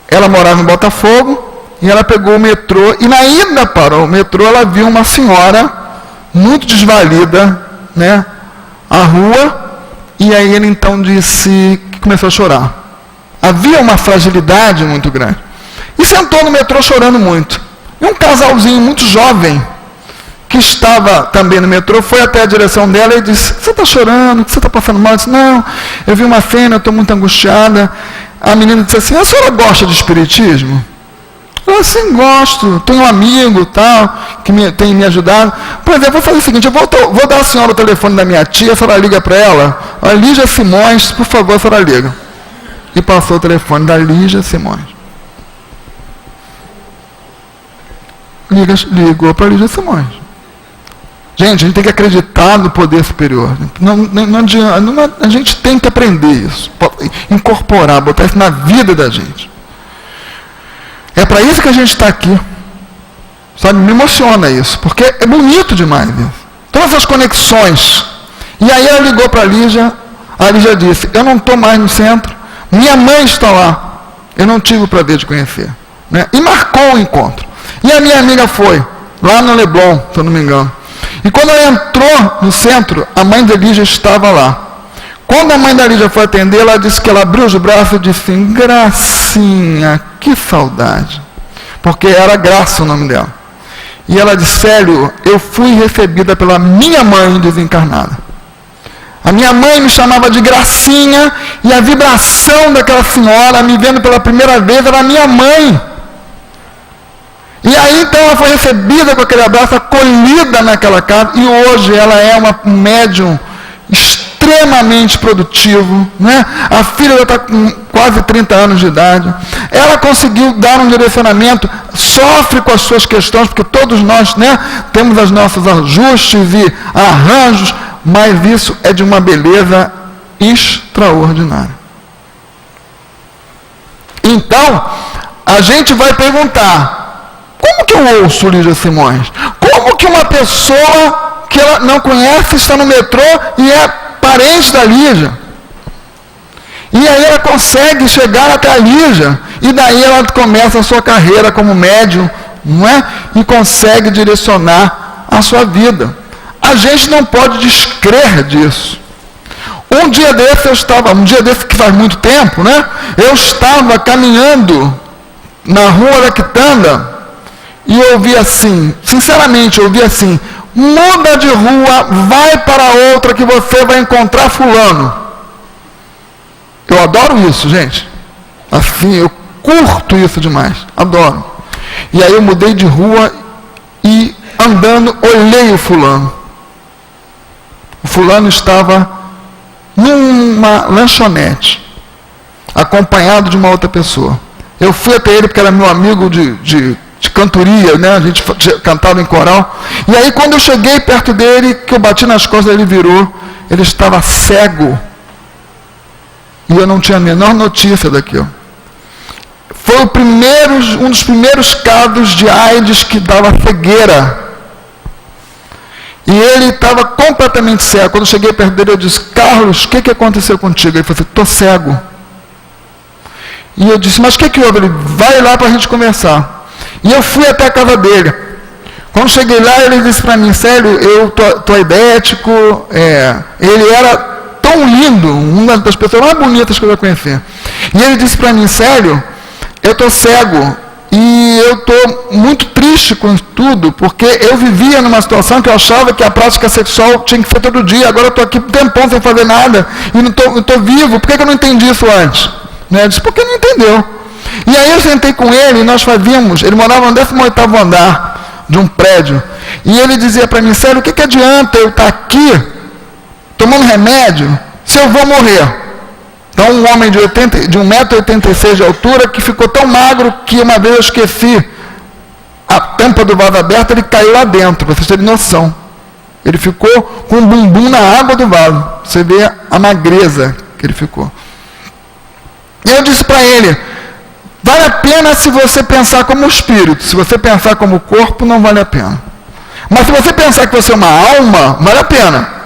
ela morava em Botafogo, e ela pegou o metrô, e na ida para o metrô, ela viu uma senhora, muito desvalida, né, à rua, e aí ele então disse que começou a chorar. Havia uma fragilidade muito grande. E sentou no metrô chorando muito. E um casalzinho muito jovem, que estava também no metrô, foi até a direção dela e disse, você está chorando? Você está passando mal? Eu disse, não, eu vi uma cena, eu estou muito angustiada. A menina disse assim, a senhora gosta de espiritismo? Eu assim, gosto, tenho um amigo tal, que tem me ajudado. Pois é, vou fazer o seguinte, eu vou dar a senhora o telefone da minha tia, a senhora liga para ela, a Lígia Simões, por favor, a senhora liga. E passou o telefone da Lígia Simões. Ligou para a Lígia Simões. Gente, a gente tem que acreditar no poder superior. Não adianta, a gente tem que aprender isso, incorporar, botar isso na vida da gente. É para isso que a gente está aqui. Sabe, me emociona isso, porque é bonito demais isso. Todas as conexões. E aí ela ligou para a Lígia disse, eu não estou mais no centro, minha mãe está lá, eu não tive o prazer de conhecer. Né? E marcou o encontro. E a minha amiga amiga foi, lá no Leblon, se eu não me engano. E quando ela entrou no centro, a mãe da Lígia estava lá. Quando a mãe da Lígia foi atender, ela disse que ela abriu os braços e disse assim, Gracinha, que saudade. Porque era Graça o nome dela. E ela disse, Célio, eu fui recebida pela minha mãe desencarnada. A minha mãe me chamava de Gracinha, e a vibração daquela senhora, me vendo pela primeira vez, era a minha mãe. E aí então ela foi recebida com aquele abraço, acolhida naquela casa, e hoje ela é uma médium extremamente produtivo, né? A filha está com quase 30 anos de idade. Ela conseguiu dar um direcionamento, sofre com as suas questões, porque todos nós, né, temos os nossos ajustes e arranjos, mas isso é de uma beleza extraordinária. Então, a gente vai perguntar, como que eu ouço Lígia Simões? Como que uma pessoa que ela não conhece está no metrô e é parente da Lígia? E aí ela consegue chegar até a Lígia, e daí ela começa a sua carreira como médium, não é? E consegue direcionar a sua vida. A gente não pode descrer disso. Um dia desse que faz muito tempo, né? Eu estava caminhando na rua da Quitanda e eu ouvi assim, sinceramente, eu ouvi assim, muda de rua, vai para outra que você vai encontrar fulano. Eu adoro isso, gente. Assim, eu curto isso demais, adoro. E aí eu mudei de rua e andando, olhei o fulano. O fulano estava numa lanchonete, acompanhado de uma outra pessoa. Eu fui até ele porque era meu amigo de cantoria, né? A gente cantava em coral. E aí quando eu cheguei perto dele, que eu bati nas costas, ele virou, ele estava cego. E eu não tinha a menor notícia daquilo. Foi um dos primeiros casos de AIDS que dava cegueira. E ele estava completamente cego. Quando eu cheguei perto dele, eu disse, Carlos, o que aconteceu contigo? Ele falou assim, estou cego. E eu disse, mas o que houve? Ele, vai lá para a gente conversar. E eu fui até a casa dele. Quando cheguei lá, ele disse para mim, Célio, eu estou aidético. Ele era tão lindo, uma das pessoas mais bonitas que eu já conheci. E ele disse para mim, Célio, eu estou cego. E eu estou muito triste com tudo, porque eu vivia numa situação que eu achava que a prática sexual tinha que ser todo dia. Agora eu estou aqui um tempão sem fazer nada, e não estou vivo. Por que eu não entendi isso antes? Eu disse, porque não entendeu. E aí eu sentei com ele, e nós fazíamos, ele morava no 18º andar de um prédio, e ele dizia para mim, Célio, o que adianta eu estar aqui, tomando remédio, se eu vou morrer? Então, um homem de 1,86 m de altura, que ficou tão magro que uma vez eu esqueci a tampa do vaso aberta, ele caiu lá dentro, para vocês terem noção. Ele ficou com o bumbum na água do vaso. Você vê a magreza que ele ficou. E eu disse para ele, vale a pena se você pensar como espírito. Se você pensar como corpo, não vale a pena. Mas se você pensar que você é uma alma, vale a pena.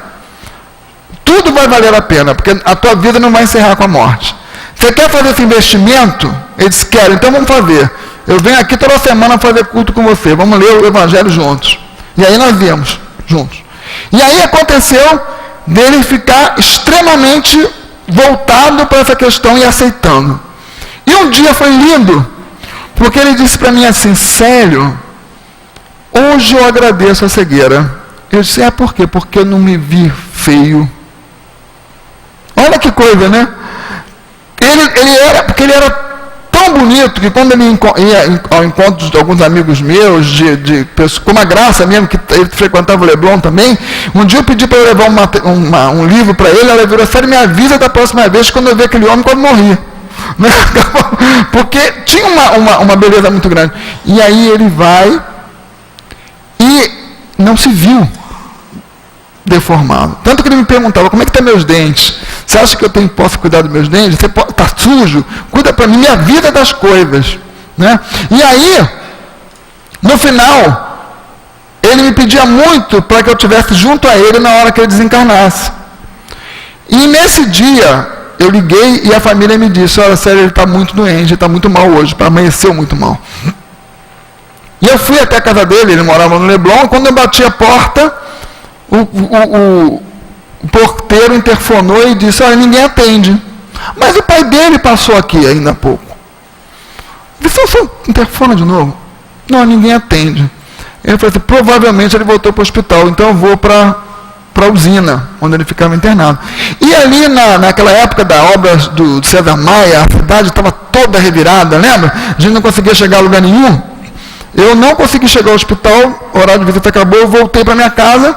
Tudo vai valer a pena, porque a tua vida não vai encerrar com a morte. Você quer fazer esse investimento? Ele disse, quero, então vamos fazer. Eu venho aqui toda semana fazer culto com você, vamos ler o Evangelho juntos. E aí nós viemos juntos. E aí aconteceu dele ficar extremamente voltado para essa questão e aceitando. E um dia foi lindo, porque ele disse para mim assim, Célio, hoje eu agradeço a cegueira. Eu disse, por quê? Porque eu não me vi feio. Olha que coisa, né? Porque ele era tão bonito que quando ele ia ao encontro de alguns amigos meus, de pessoas, como a Graça mesmo, que ele frequentava o Leblon também, um dia eu pedi para eu levar um livro para ele, ela virou, Célio, me avisa da próxima vez quando eu ver aquele homem quando morri. Porque tinha uma beleza muito grande. E aí ele vai e não se viu deformado. Tanto que ele me perguntava, como é que estão meus dentes? Você acha que eu posso cuidar dos meus dentes? Você está sujo? Cuida para mim, me avisa das coisas. Né? E aí, no final, ele me pedia muito para que eu estivesse junto a ele na hora que ele desencarnasse. E nesse dia, eu liguei e a família me disse, olha, Célio, ele está muito doente, ele está muito mal hoje, amanheceu muito mal. E eu fui até a casa dele, ele morava no Leblon, e quando eu bati a porta, o porteiro interfonou e disse, olha, ninguém atende. Mas o pai dele passou aqui ainda há pouco. Disse, você interfona de novo? Não, ninguém atende. Ele falou assim, provavelmente ele voltou para o hospital, então eu vou para a usina, onde ele ficava internado. E ali, naquela época da obra do César Maia, a cidade estava toda revirada, lembra? A gente não conseguia chegar a lugar nenhum. Eu não consegui chegar ao hospital, o horário de visita acabou, eu voltei para minha casa,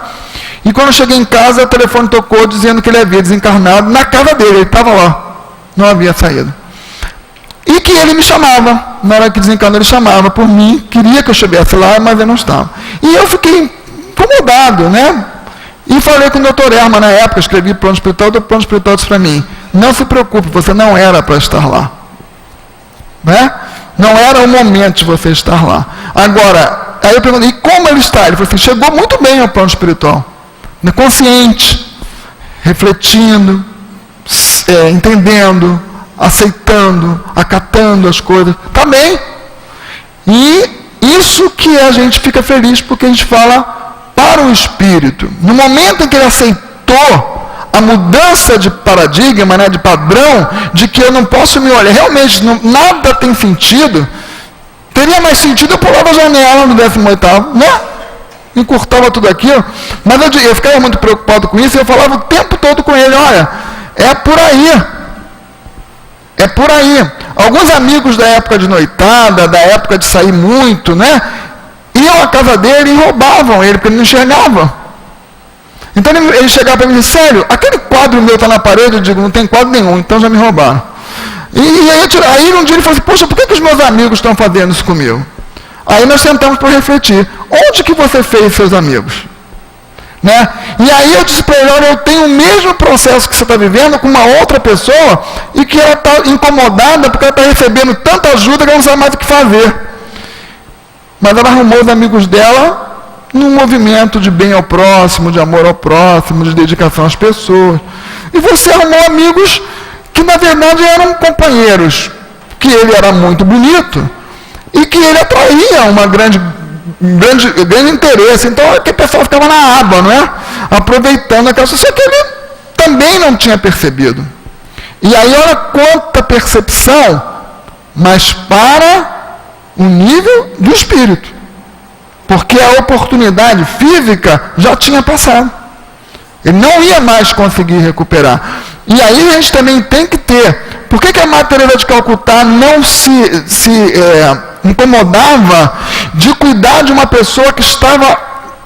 e quando eu cheguei em casa, o telefone tocou dizendo que ele havia desencarnado na casa dele, ele estava lá, não havia saído. E que ele me chamava, na hora que desencarnou ele chamava por mim, queria que eu estivesse lá, mas eu não estava. E eu fiquei incomodado, né? E falei com o doutor Erma na época, escrevi plano espiritual, o plano espiritual disse para mim, não se preocupe, você não era para estar lá. Né? Não era o momento de você estar lá. Agora, aí eu perguntei, e como ele está? Ele falou assim, chegou muito bem ao plano espiritual. Consciente, refletindo, entendendo, aceitando, acatando as coisas. Está bem. E isso que a gente fica feliz, porque a gente fala para o espírito. No momento em que ele aceitou a mudança de paradigma, né, de padrão, de que eu não posso me olhar, realmente nada tem sentido, teria mais sentido eu pulava a janela no 18º, né? Encurtava tudo aquilo, mas eu ficava muito preocupado com isso, e eu falava o tempo todo com ele, olha, é por aí. É por aí. Alguns amigos da época de noitada, da época de sair muito, né, iam à casa dele e roubavam ele, porque ele não enxergava. Então ele chegava para mim e disse, sério, aquele quadro meu está na parede? Eu digo, não tem quadro nenhum, então já me roubaram. E aí um dia ele falou assim, poxa, por que os meus amigos estão fazendo isso comigo? Aí nós sentamos para refletir, onde que você fez seus amigos? Né? E aí eu disse para ele, olha, eu tenho o mesmo processo que você está vivendo com uma outra pessoa, e que ela está incomodada porque ela está recebendo tanta ajuda que ela não sabe mais o que fazer. Mas ela arrumou os amigos dela num movimento de bem ao próximo, de amor ao próximo, de dedicação às pessoas. E você arrumou amigos que na verdade eram companheiros, que ele era muito bonito e que ele atraía um grande interesse. Então aquele pessoal ficava na aba, não é? Aproveitando aquela coisa que ele também não tinha percebido. E aí olha quanta percepção, mas para o nível do espírito. Porque a oportunidade física já tinha passado. Ele não ia mais conseguir recuperar. E aí a gente também tem que ter. Por que a Madre Teresa de Calcutá não se incomodava de cuidar de uma pessoa que estava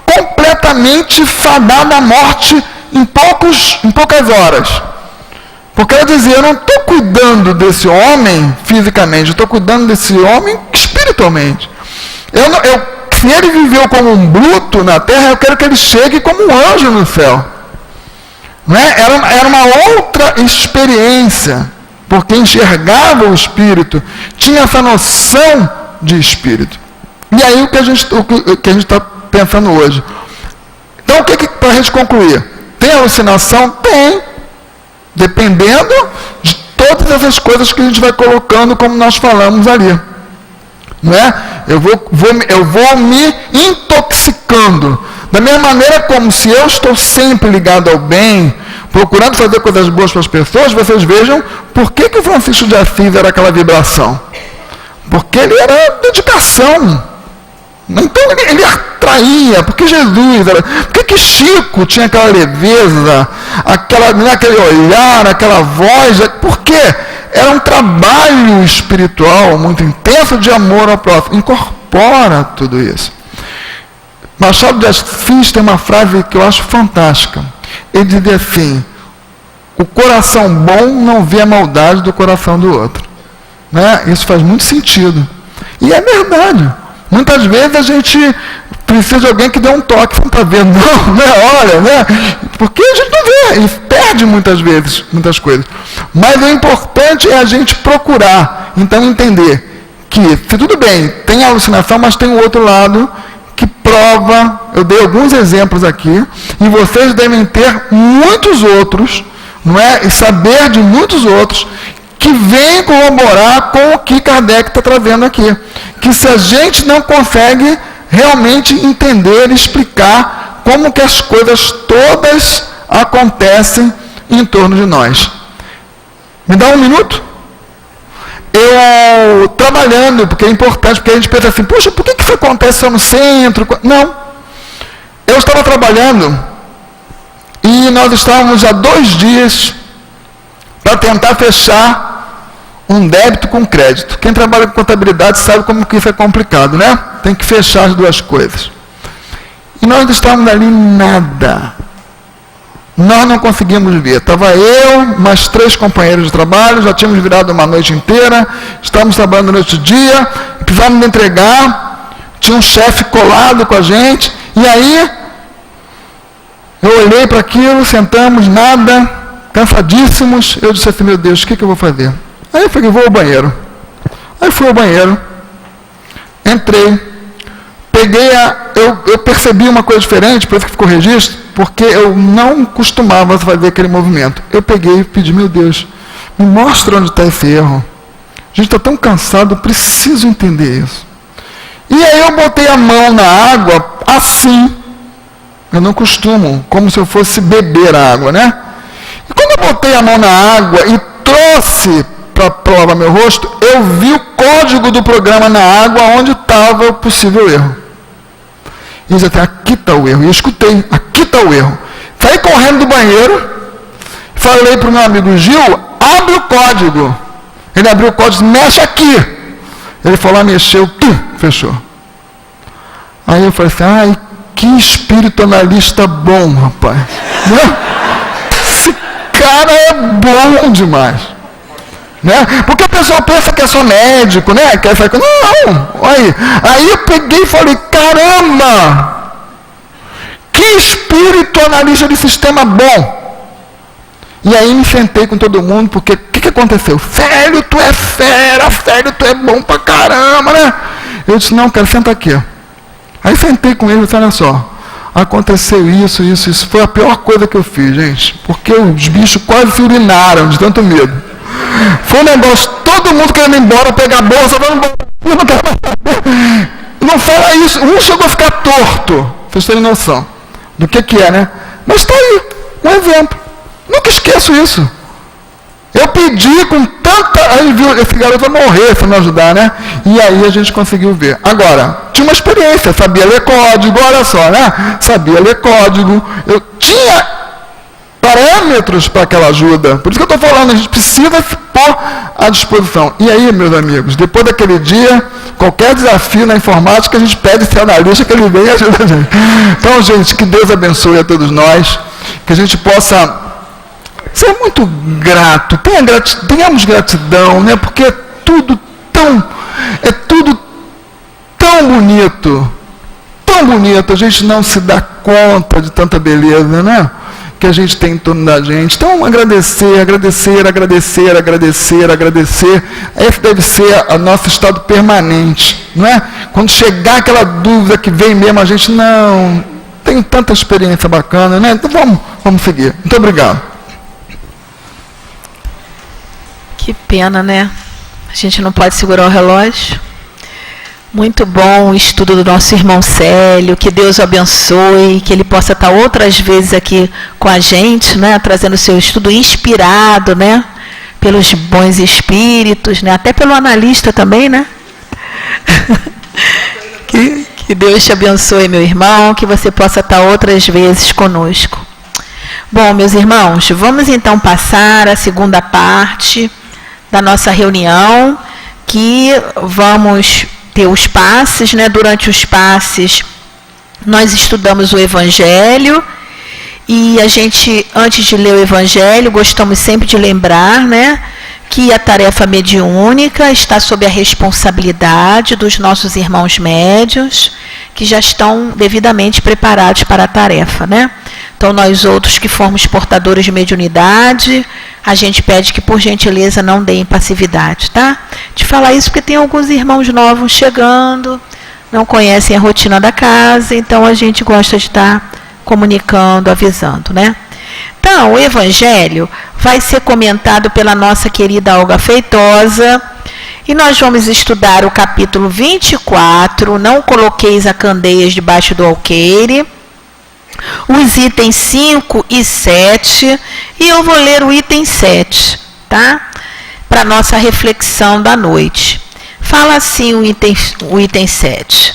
completamente fadada à morte em poucas horas? Porque ela dizia, eu não estou cuidando desse homem fisicamente, eu estou cuidando desse homem espiritualmente. Se ele viveu como um bruto na terra, eu quero que ele chegue como um anjo no céu. Não é? Era uma outra experiência, porque enxergava o espírito, tinha essa noção de espírito. E aí o que a gente está pensando hoje. Então, para a gente concluir? Tem alucinação? Tem. Dependendo de todas essas coisas que a gente vai colocando, como nós falamos ali. Não é? Eu vou me intoxicando. Da mesma maneira como se eu estou sempre ligado ao bem, procurando fazer coisas boas para as pessoas, vocês vejam por que o Francisco de Assis era aquela vibração. Porque ele era dedicação. Então ele atraía, porque Jesus era. Por que Chico tinha aquela leveza, aquele olhar, aquela voz? Por quê? Era um trabalho espiritual muito intenso de amor ao próximo. Incorpora tudo isso. Machado de Assis tem uma frase que eu acho fantástica. Ele dizia assim, o coração bom não vê a maldade do coração do outro. Né? Isso faz muito sentido. E é verdade. Muitas vezes a gente precisa de alguém que dê um toque, você não está vendo, não, né? Olha, né? Porque a gente não vê, e perde muitas vezes, muitas coisas. Mas o importante é a gente procurar, então entender que, se tudo bem, tem alucinação, mas tem o outro lado que prova, eu dei alguns exemplos aqui, e vocês devem ter muitos outros, não é? E saber de muitos outros, que vêm corroborar com o que Kardec está trazendo aqui. que se a gente não consegue realmente entender, explicar como que as coisas todas acontecem em torno de nós. Me dá um minuto? Eu trabalhando, porque é importante, porque a gente pensa assim, poxa, por que isso acontece só no centro? Não. Eu estava trabalhando e nós estávamos há 2 dias para tentar fechar um débito com crédito. Quem trabalha com contabilidade sabe como que isso é complicado, né? Tem que fechar as duas coisas. E nós estávamos ali nada. Nós não conseguimos ver. Estava eu, mais 3 companheiros de trabalho, já tínhamos virado uma noite inteira, estávamos trabalhando no outro dia, precisávamos entregar, tinha um chefe colado com a gente, e aí eu olhei para aquilo, sentamos, nada, cansadíssimos, eu disse assim, meu Deus, o que eu vou fazer? Aí eu falei, vou ao banheiro. Aí fui ao banheiro, entrei, peguei eu percebi uma coisa diferente, por isso que ficou registro, porque eu não costumava fazer aquele movimento. Eu peguei e pedi, meu Deus, me mostra onde está esse erro. A gente está tão cansado, eu preciso entender isso. E aí eu botei a mão na água assim. Eu não costumo, como se eu fosse beber a água, né? E quando eu botei a mão na água e trouxe para lavar meu rosto, eu vi o código do programa na água onde estava o possível erro. E disse até, aqui está o erro. E eu escutei, aqui está o erro. Saí correndo do banheiro, falei para o meu amigo Gil, abre o código. Ele abriu o código, mexe aqui. Ele foi lá, mexeu, fechou. Aí eu falei assim, ai, que espírito analista bom, rapaz. Esse cara é bom demais. Né? Porque o pessoal pensa que é só médico, né? Que é só... Não, aí eu peguei e falei, caramba, que espírito analista de sistema bom. E aí me sentei com todo mundo, porque o que aconteceu? Sério, tu é fera, sério, tu é bom pra caramba, né? Eu disse, não, cara, senta aqui. Aí sentei com ele e disse, olha só, aconteceu isso, foi a pior coisa que eu fiz, gente, porque os bichos quase se urinaram de tanto medo. Foi um negócio, todo mundo querendo ir embora, pegar a bolsa, não fala isso, um chegou a ficar torto, vocês terem noção do que é, né? Mas está aí, um exemplo, nunca esqueço isso. Eu pedi com tanta, aí viu, esse garoto vai morrer se não ajudar, né? E aí a gente conseguiu ver. Agora, tinha uma experiência, sabia ler código, olha só, né? Sabia ler código, eu tinha parâmetros para aquela ajuda. Por isso que eu estou falando, a gente precisa se pôr à disposição. E aí, meus amigos, depois daquele dia, qualquer desafio na informática, a gente pede esse analista que ele venha e ajuda a gente. Então, gente, que Deus abençoe a todos nós, que a gente possa ser muito grato, tenhamos gratidão, né? Porque é tudo tão bonito, a gente não se dá conta de tanta beleza, né? Que a gente tem em torno da gente. Então, agradecer. Esse deve ser o nosso estado permanente, não é? Quando chegar aquela dúvida que vem mesmo, a gente, não, tenho tanta experiência bacana, né? Então, vamos seguir. Muito obrigado. Que pena, né? A gente não pode segurar o relógio. Muito bom o estudo do nosso irmão Célio, que Deus o abençoe, que ele possa estar outras vezes aqui com a gente, né, trazendo o seu estudo inspirado, né, pelos bons espíritos, né, até pelo analista também, né? Que Deus te abençoe, meu irmão, que você possa estar outras vezes conosco. Bom, meus irmãos, vamos então passar a segunda parte da nossa reunião, que vamos ter os passes, né? Durante os passes nós estudamos o Evangelho e a gente, antes de ler o Evangelho, gostamos sempre de lembrar, né, que a tarefa mediúnica está sob a responsabilidade dos nossos irmãos médiuns, que já estão devidamente preparados para a tarefa, né? Então, nós outros que formos portadores de mediunidade, a gente pede que, por gentileza, não deem passividade, tá? De falar isso porque tem alguns irmãos novos chegando, não conhecem a rotina da casa, então a gente gosta de estar comunicando, avisando, né? Então, o Evangelho vai ser comentado pela nossa querida Olga Feitosa, E nós vamos estudar o capítulo 24, não coloqueis a candeias debaixo do alqueire, os itens 5 e 7, e eu vou ler o item 7, tá? Para nossa reflexão da noite. Fala assim o item 7.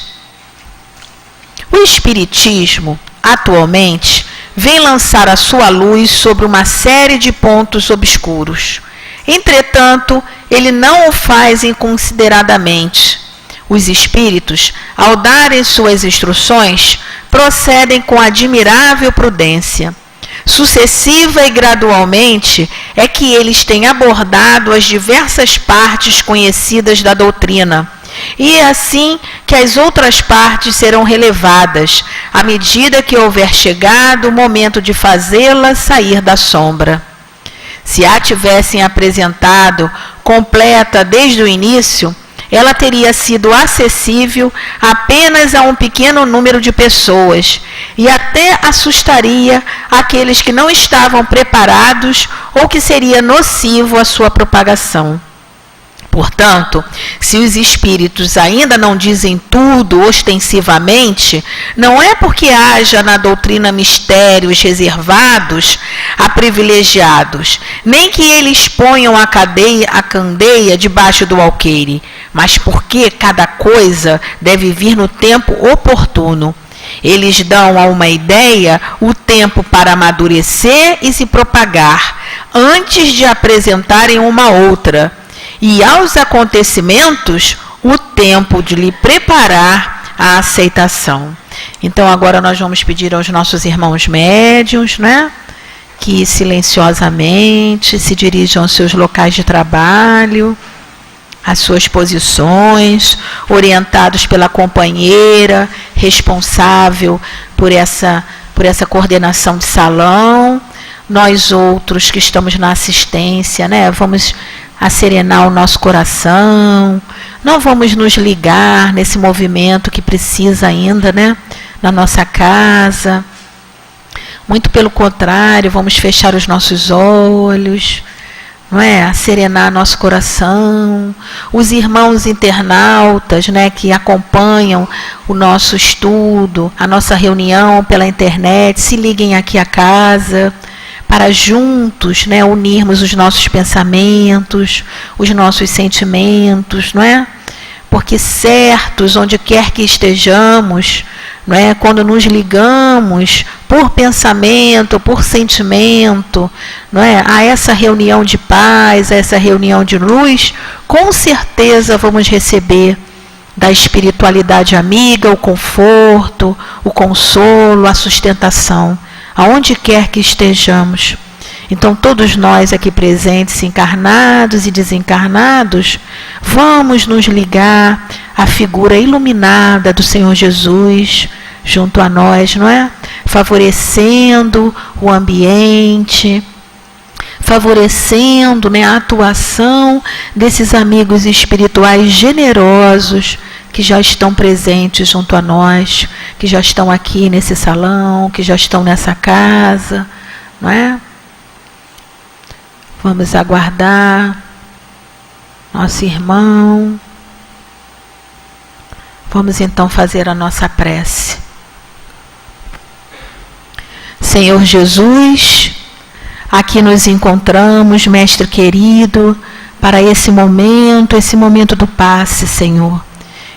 O Espiritismo, atualmente, vem lançar a sua luz sobre uma série de pontos obscuros. Entretanto, ele não o faz inconsideradamente. Os espíritos, ao darem suas instruções, procedem com admirável prudência. Sucessiva e gradualmente é que eles têm abordado as diversas partes conhecidas da doutrina, e é assim que as outras partes serão relevadas, à medida que houver chegado o momento de fazê-la sair da sombra. Se a tivessem apresentado completa desde o início, ela teria sido acessível apenas a um pequeno número de pessoas e até assustaria aqueles que não estavam preparados ou que seria nocivo à sua propagação. Portanto, se os espíritos ainda não dizem tudo ostensivamente, não é porque haja na doutrina mistérios reservados a privilegiados, nem que eles ponham a candeia debaixo do alqueire, mas porque cada coisa deve vir no tempo oportuno. Eles dão a uma ideia o tempo para amadurecer e se propagar, antes de apresentarem uma outra, e aos acontecimentos o tempo de lhe preparar a aceitação. Então agora nós vamos pedir aos nossos irmãos médiuns, né, que silenciosamente se dirijam aos seus locais de trabalho, às suas posições, orientados pela companheira responsável por essa coordenação de salão. Nós outros que estamos na assistência, né, vamos acerenar o nosso coração, não vamos nos ligar nesse movimento que precisa ainda, né, na nossa casa. Muito pelo contrário, vamos fechar os nossos olhos, não é? Acerenar nosso coração. Os irmãos internautas, né, que acompanham o nosso estudo, a nossa reunião pela internet, se liguem aqui à casa, para juntos, né, unirmos os nossos pensamentos, os nossos sentimentos, não é? Porque certos, onde quer que estejamos, não é? Quando nos ligamos por pensamento, por sentimento, não é? A essa reunião de paz, a essa reunião de luz, com certeza vamos receber da espiritualidade amiga o conforto, o consolo, a sustentação, aonde quer que estejamos. Então, todos nós aqui presentes, encarnados e desencarnados, vamos nos ligar à figura iluminada do Senhor Jesus junto a nós, não é? Favorecendo o ambiente, favorecendo, né, a atuação desses amigos espirituais generosos que já estão presentes junto a nós, que já estão aqui nesse salão, que já estão nessa casa, não é? Vamos aguardar nosso irmão. Vamos então fazer a nossa prece. Senhor Jesus, aqui nos encontramos, Mestre querido, para esse momento do passe, Senhor.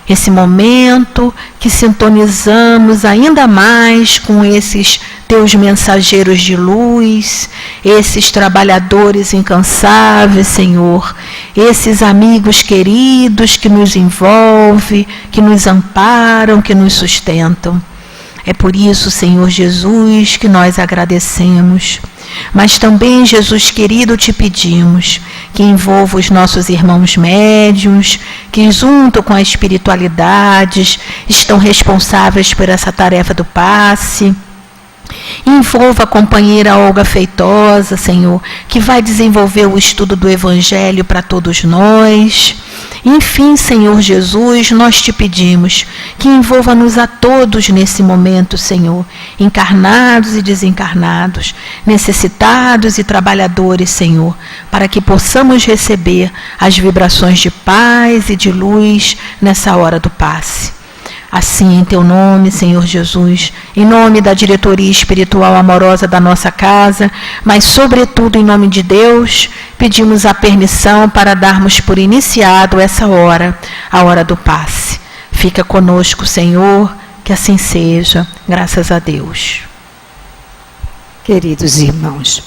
Esse momento que sintonizamos ainda mais com esses teus mensageiros de luz, esses trabalhadores incansáveis, Senhor, esses amigos queridos que nos envolvem, que nos amparam, que nos sustentam. É por isso, Senhor Jesus, que nós agradecemos. Mas também, Jesus querido, te pedimos que envolva os nossos irmãos médiuns, que junto com a espiritualidade estão responsáveis por essa tarefa do passe. Envolva a companheira Olga Feitosa, Senhor, que vai desenvolver o estudo do Evangelho para todos nós. Enfim, Senhor Jesus, nós te pedimos que envolva-nos a todos nesse momento, Senhor, encarnados e desencarnados, necessitados e trabalhadores, Senhor, para que possamos receber as vibrações de paz e de luz nessa hora do passe. Assim, em teu nome, Senhor Jesus, em nome da diretoria espiritual amorosa da nossa casa, mas sobretudo em nome de Deus, pedimos a permissão para darmos por iniciado essa hora, a hora do passe. Fica conosco, Senhor, que assim seja, graças a Deus. Queridos irmãos,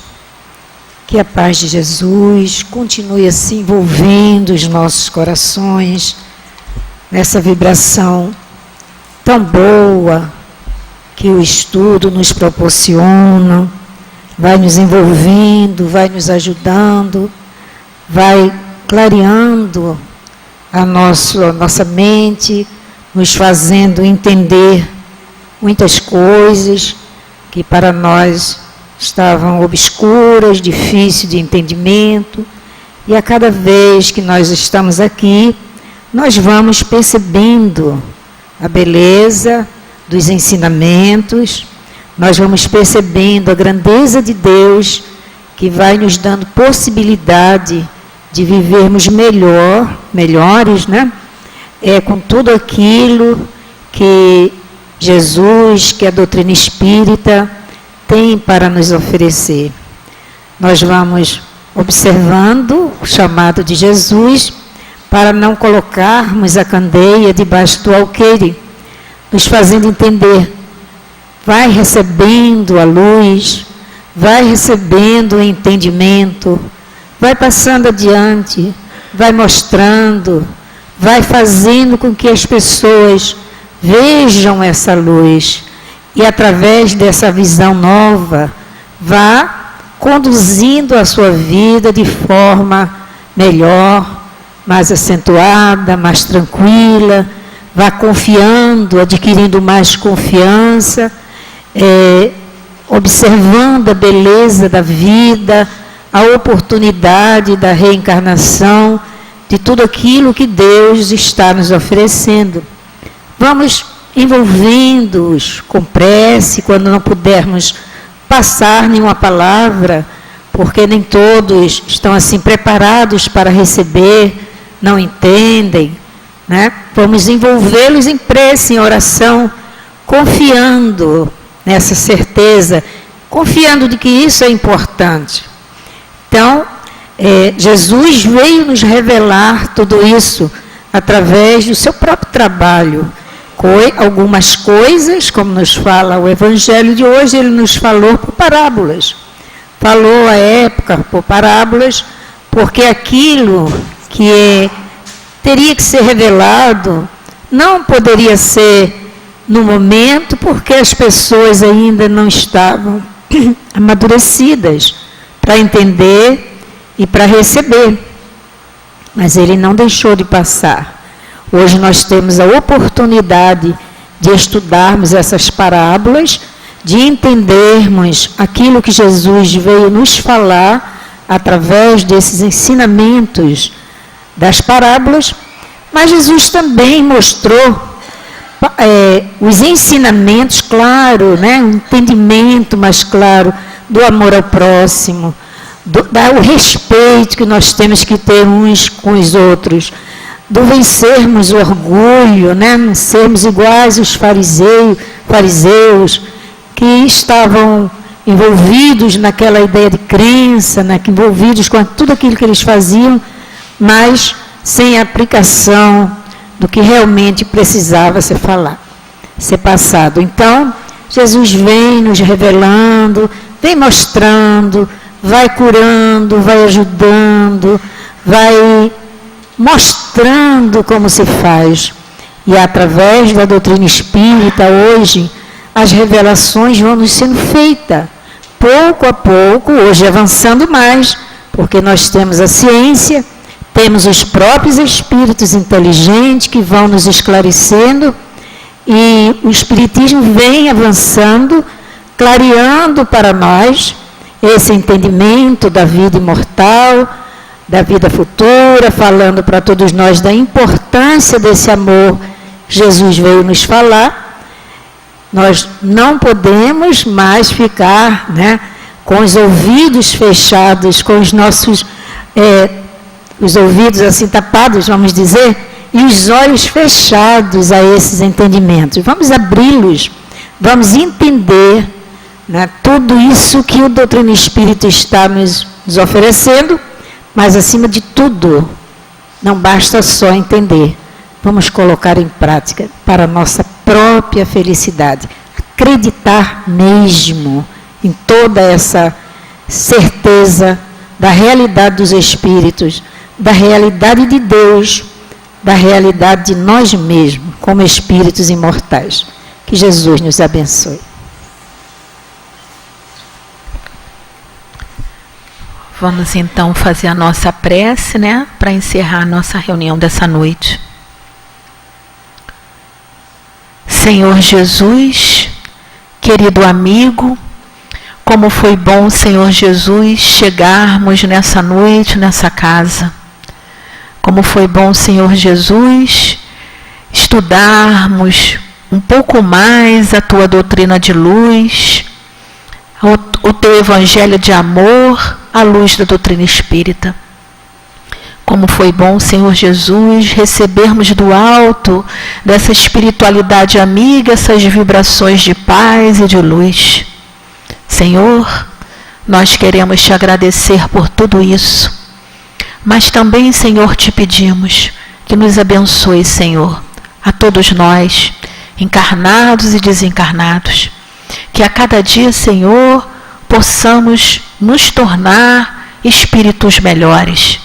que a paz de Jesus continue assim envolvendo os nossos corações, nessa vibração tão boa que o estudo nos proporciona, vai nos envolvendo, vai nos ajudando, vai clareando a nossa mente, nos fazendo entender muitas coisas que para nós estavam obscuras, difíceis de entendimento, e a cada vez que nós estamos aqui, nós vamos percebendo a beleza dos ensinamentos, nós vamos percebendo a grandeza de Deus, que vai nos dando possibilidade de vivermos melhores, né? Com tudo aquilo que Jesus, que a doutrina espírita tem para nos oferecer. Nós vamos observando o chamado de Jesus para não colocarmos a candeia debaixo do alqueire, nos fazendo entender. Vai recebendo a luz, vai recebendo o entendimento, vai passando adiante, vai mostrando, vai fazendo com que as pessoas vejam essa luz e, através dessa visão nova, vá conduzindo a sua vida de forma melhor, mais acentuada, mais tranquila, vá confiando, adquirindo mais confiança, observando a beleza da vida, a oportunidade da reencarnação, de tudo aquilo que Deus está nos oferecendo. Vamos envolvendo-os com prece, quando não pudermos passar nenhuma palavra, porque nem todos estão assim preparados para receber, não entendem, né? Vamos envolvê-los em prece, em oração, confiando nessa certeza, confiando de que isso é importante. Então, Jesus veio nos revelar tudo isso através do seu próprio trabalho. Algumas coisas, como nos fala o Evangelho de hoje, ele nos falou por parábolas. Falou à época por parábolas, porque aquilo que teria que ser revelado não poderia ser no momento, porque as pessoas ainda não estavam amadurecidas para entender e para receber. Mas ele não deixou de passar. Hoje nós temos a oportunidade de estudarmos essas parábolas, de entendermos aquilo que Jesus veio nos falar através desses ensinamentos das parábolas, mas Jesus também mostrou os ensinamentos, claro, né, um entendimento mais claro do amor ao próximo, o respeito que nós temos que ter uns com os outros, do vencermos o orgulho, né, não sermos iguais aos fariseus que estavam envolvidos naquela ideia de crença, né, envolvidos com tudo aquilo que eles faziam, mas sem aplicação do que realmente precisava ser passado. Então, Jesus vem nos revelando, vem mostrando, vai curando, vai ajudando, vai mostrando como se faz. E através da doutrina espírita, hoje, as revelações vão nos sendo feitas, pouco a pouco, hoje avançando mais, porque nós temos a ciência, temos os próprios espíritos inteligentes que vão nos esclarecendo, e o Espiritismo vem avançando, clareando para nós esse entendimento da vida imortal, da vida futura, falando para todos nós da importância desse amor. Jesus veio nos falar. Nós não podemos mais ficar, né, com os ouvidos fechados, com os nossos os ouvidos assim tapados, vamos dizer, e os olhos fechados a esses entendimentos. Vamos abri-los, vamos entender, né, tudo isso que o Doutrina Espírita está nos oferecendo, mas acima de tudo, não basta só entender, vamos colocar em prática para a nossa própria felicidade. Acreditar mesmo em toda essa certeza da realidade dos Espíritos, da realidade de Deus, da realidade de nós mesmos, como Espíritos imortais. Que Jesus nos abençoe. Vamos então fazer a nossa prece, né, para encerrar a nossa reunião dessa noite. Senhor Jesus, querido amigo, como foi bom, Senhor Jesus, chegarmos nessa noite, nessa casa. Como foi bom, Senhor Jesus, estudarmos um pouco mais a Tua doutrina de luz, o Teu Evangelho de amor, à luz da doutrina espírita. Como foi bom, Senhor Jesus, recebermos do alto, dessa espiritualidade amiga, essas vibrações de paz e de luz. Senhor, nós queremos Te agradecer por tudo isso, mas também, Senhor, Te pedimos que nos abençoe, Senhor, a todos nós, encarnados e desencarnados, que a cada dia, Senhor, possamos nos tornar espíritos melhores,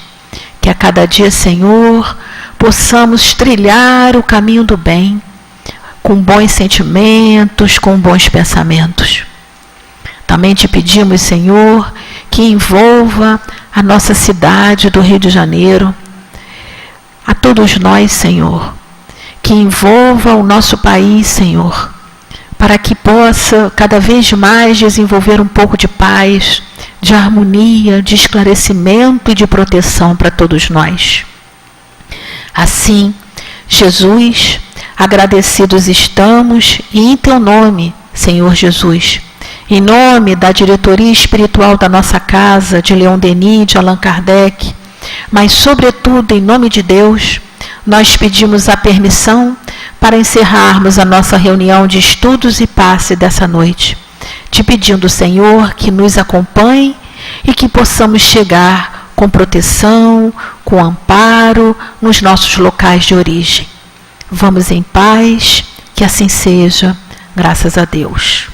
que a cada dia, Senhor, possamos trilhar o caminho do bem, com bons sentimentos, com bons pensamentos. Também Te pedimos, Senhor, que envolva a nossa cidade do Rio de Janeiro, a todos nós, Senhor, que envolva o nosso país, Senhor, para que possa cada vez mais desenvolver um pouco de paz, de harmonia, de esclarecimento e de proteção para todos nós. Assim, Jesus, agradecidos estamos e em Teu nome, Senhor Jesus, em nome da diretoria espiritual da nossa casa, de Leon Denis, de Allan Kardec, mas sobretudo em nome de Deus, nós pedimos a permissão para encerrarmos a nossa reunião de estudos e passe dessa noite, te pedindo, Senhor, que nos acompanhe e que possamos chegar com proteção, com amparo nos nossos locais de origem. Vamos em paz, que assim seja, graças a Deus.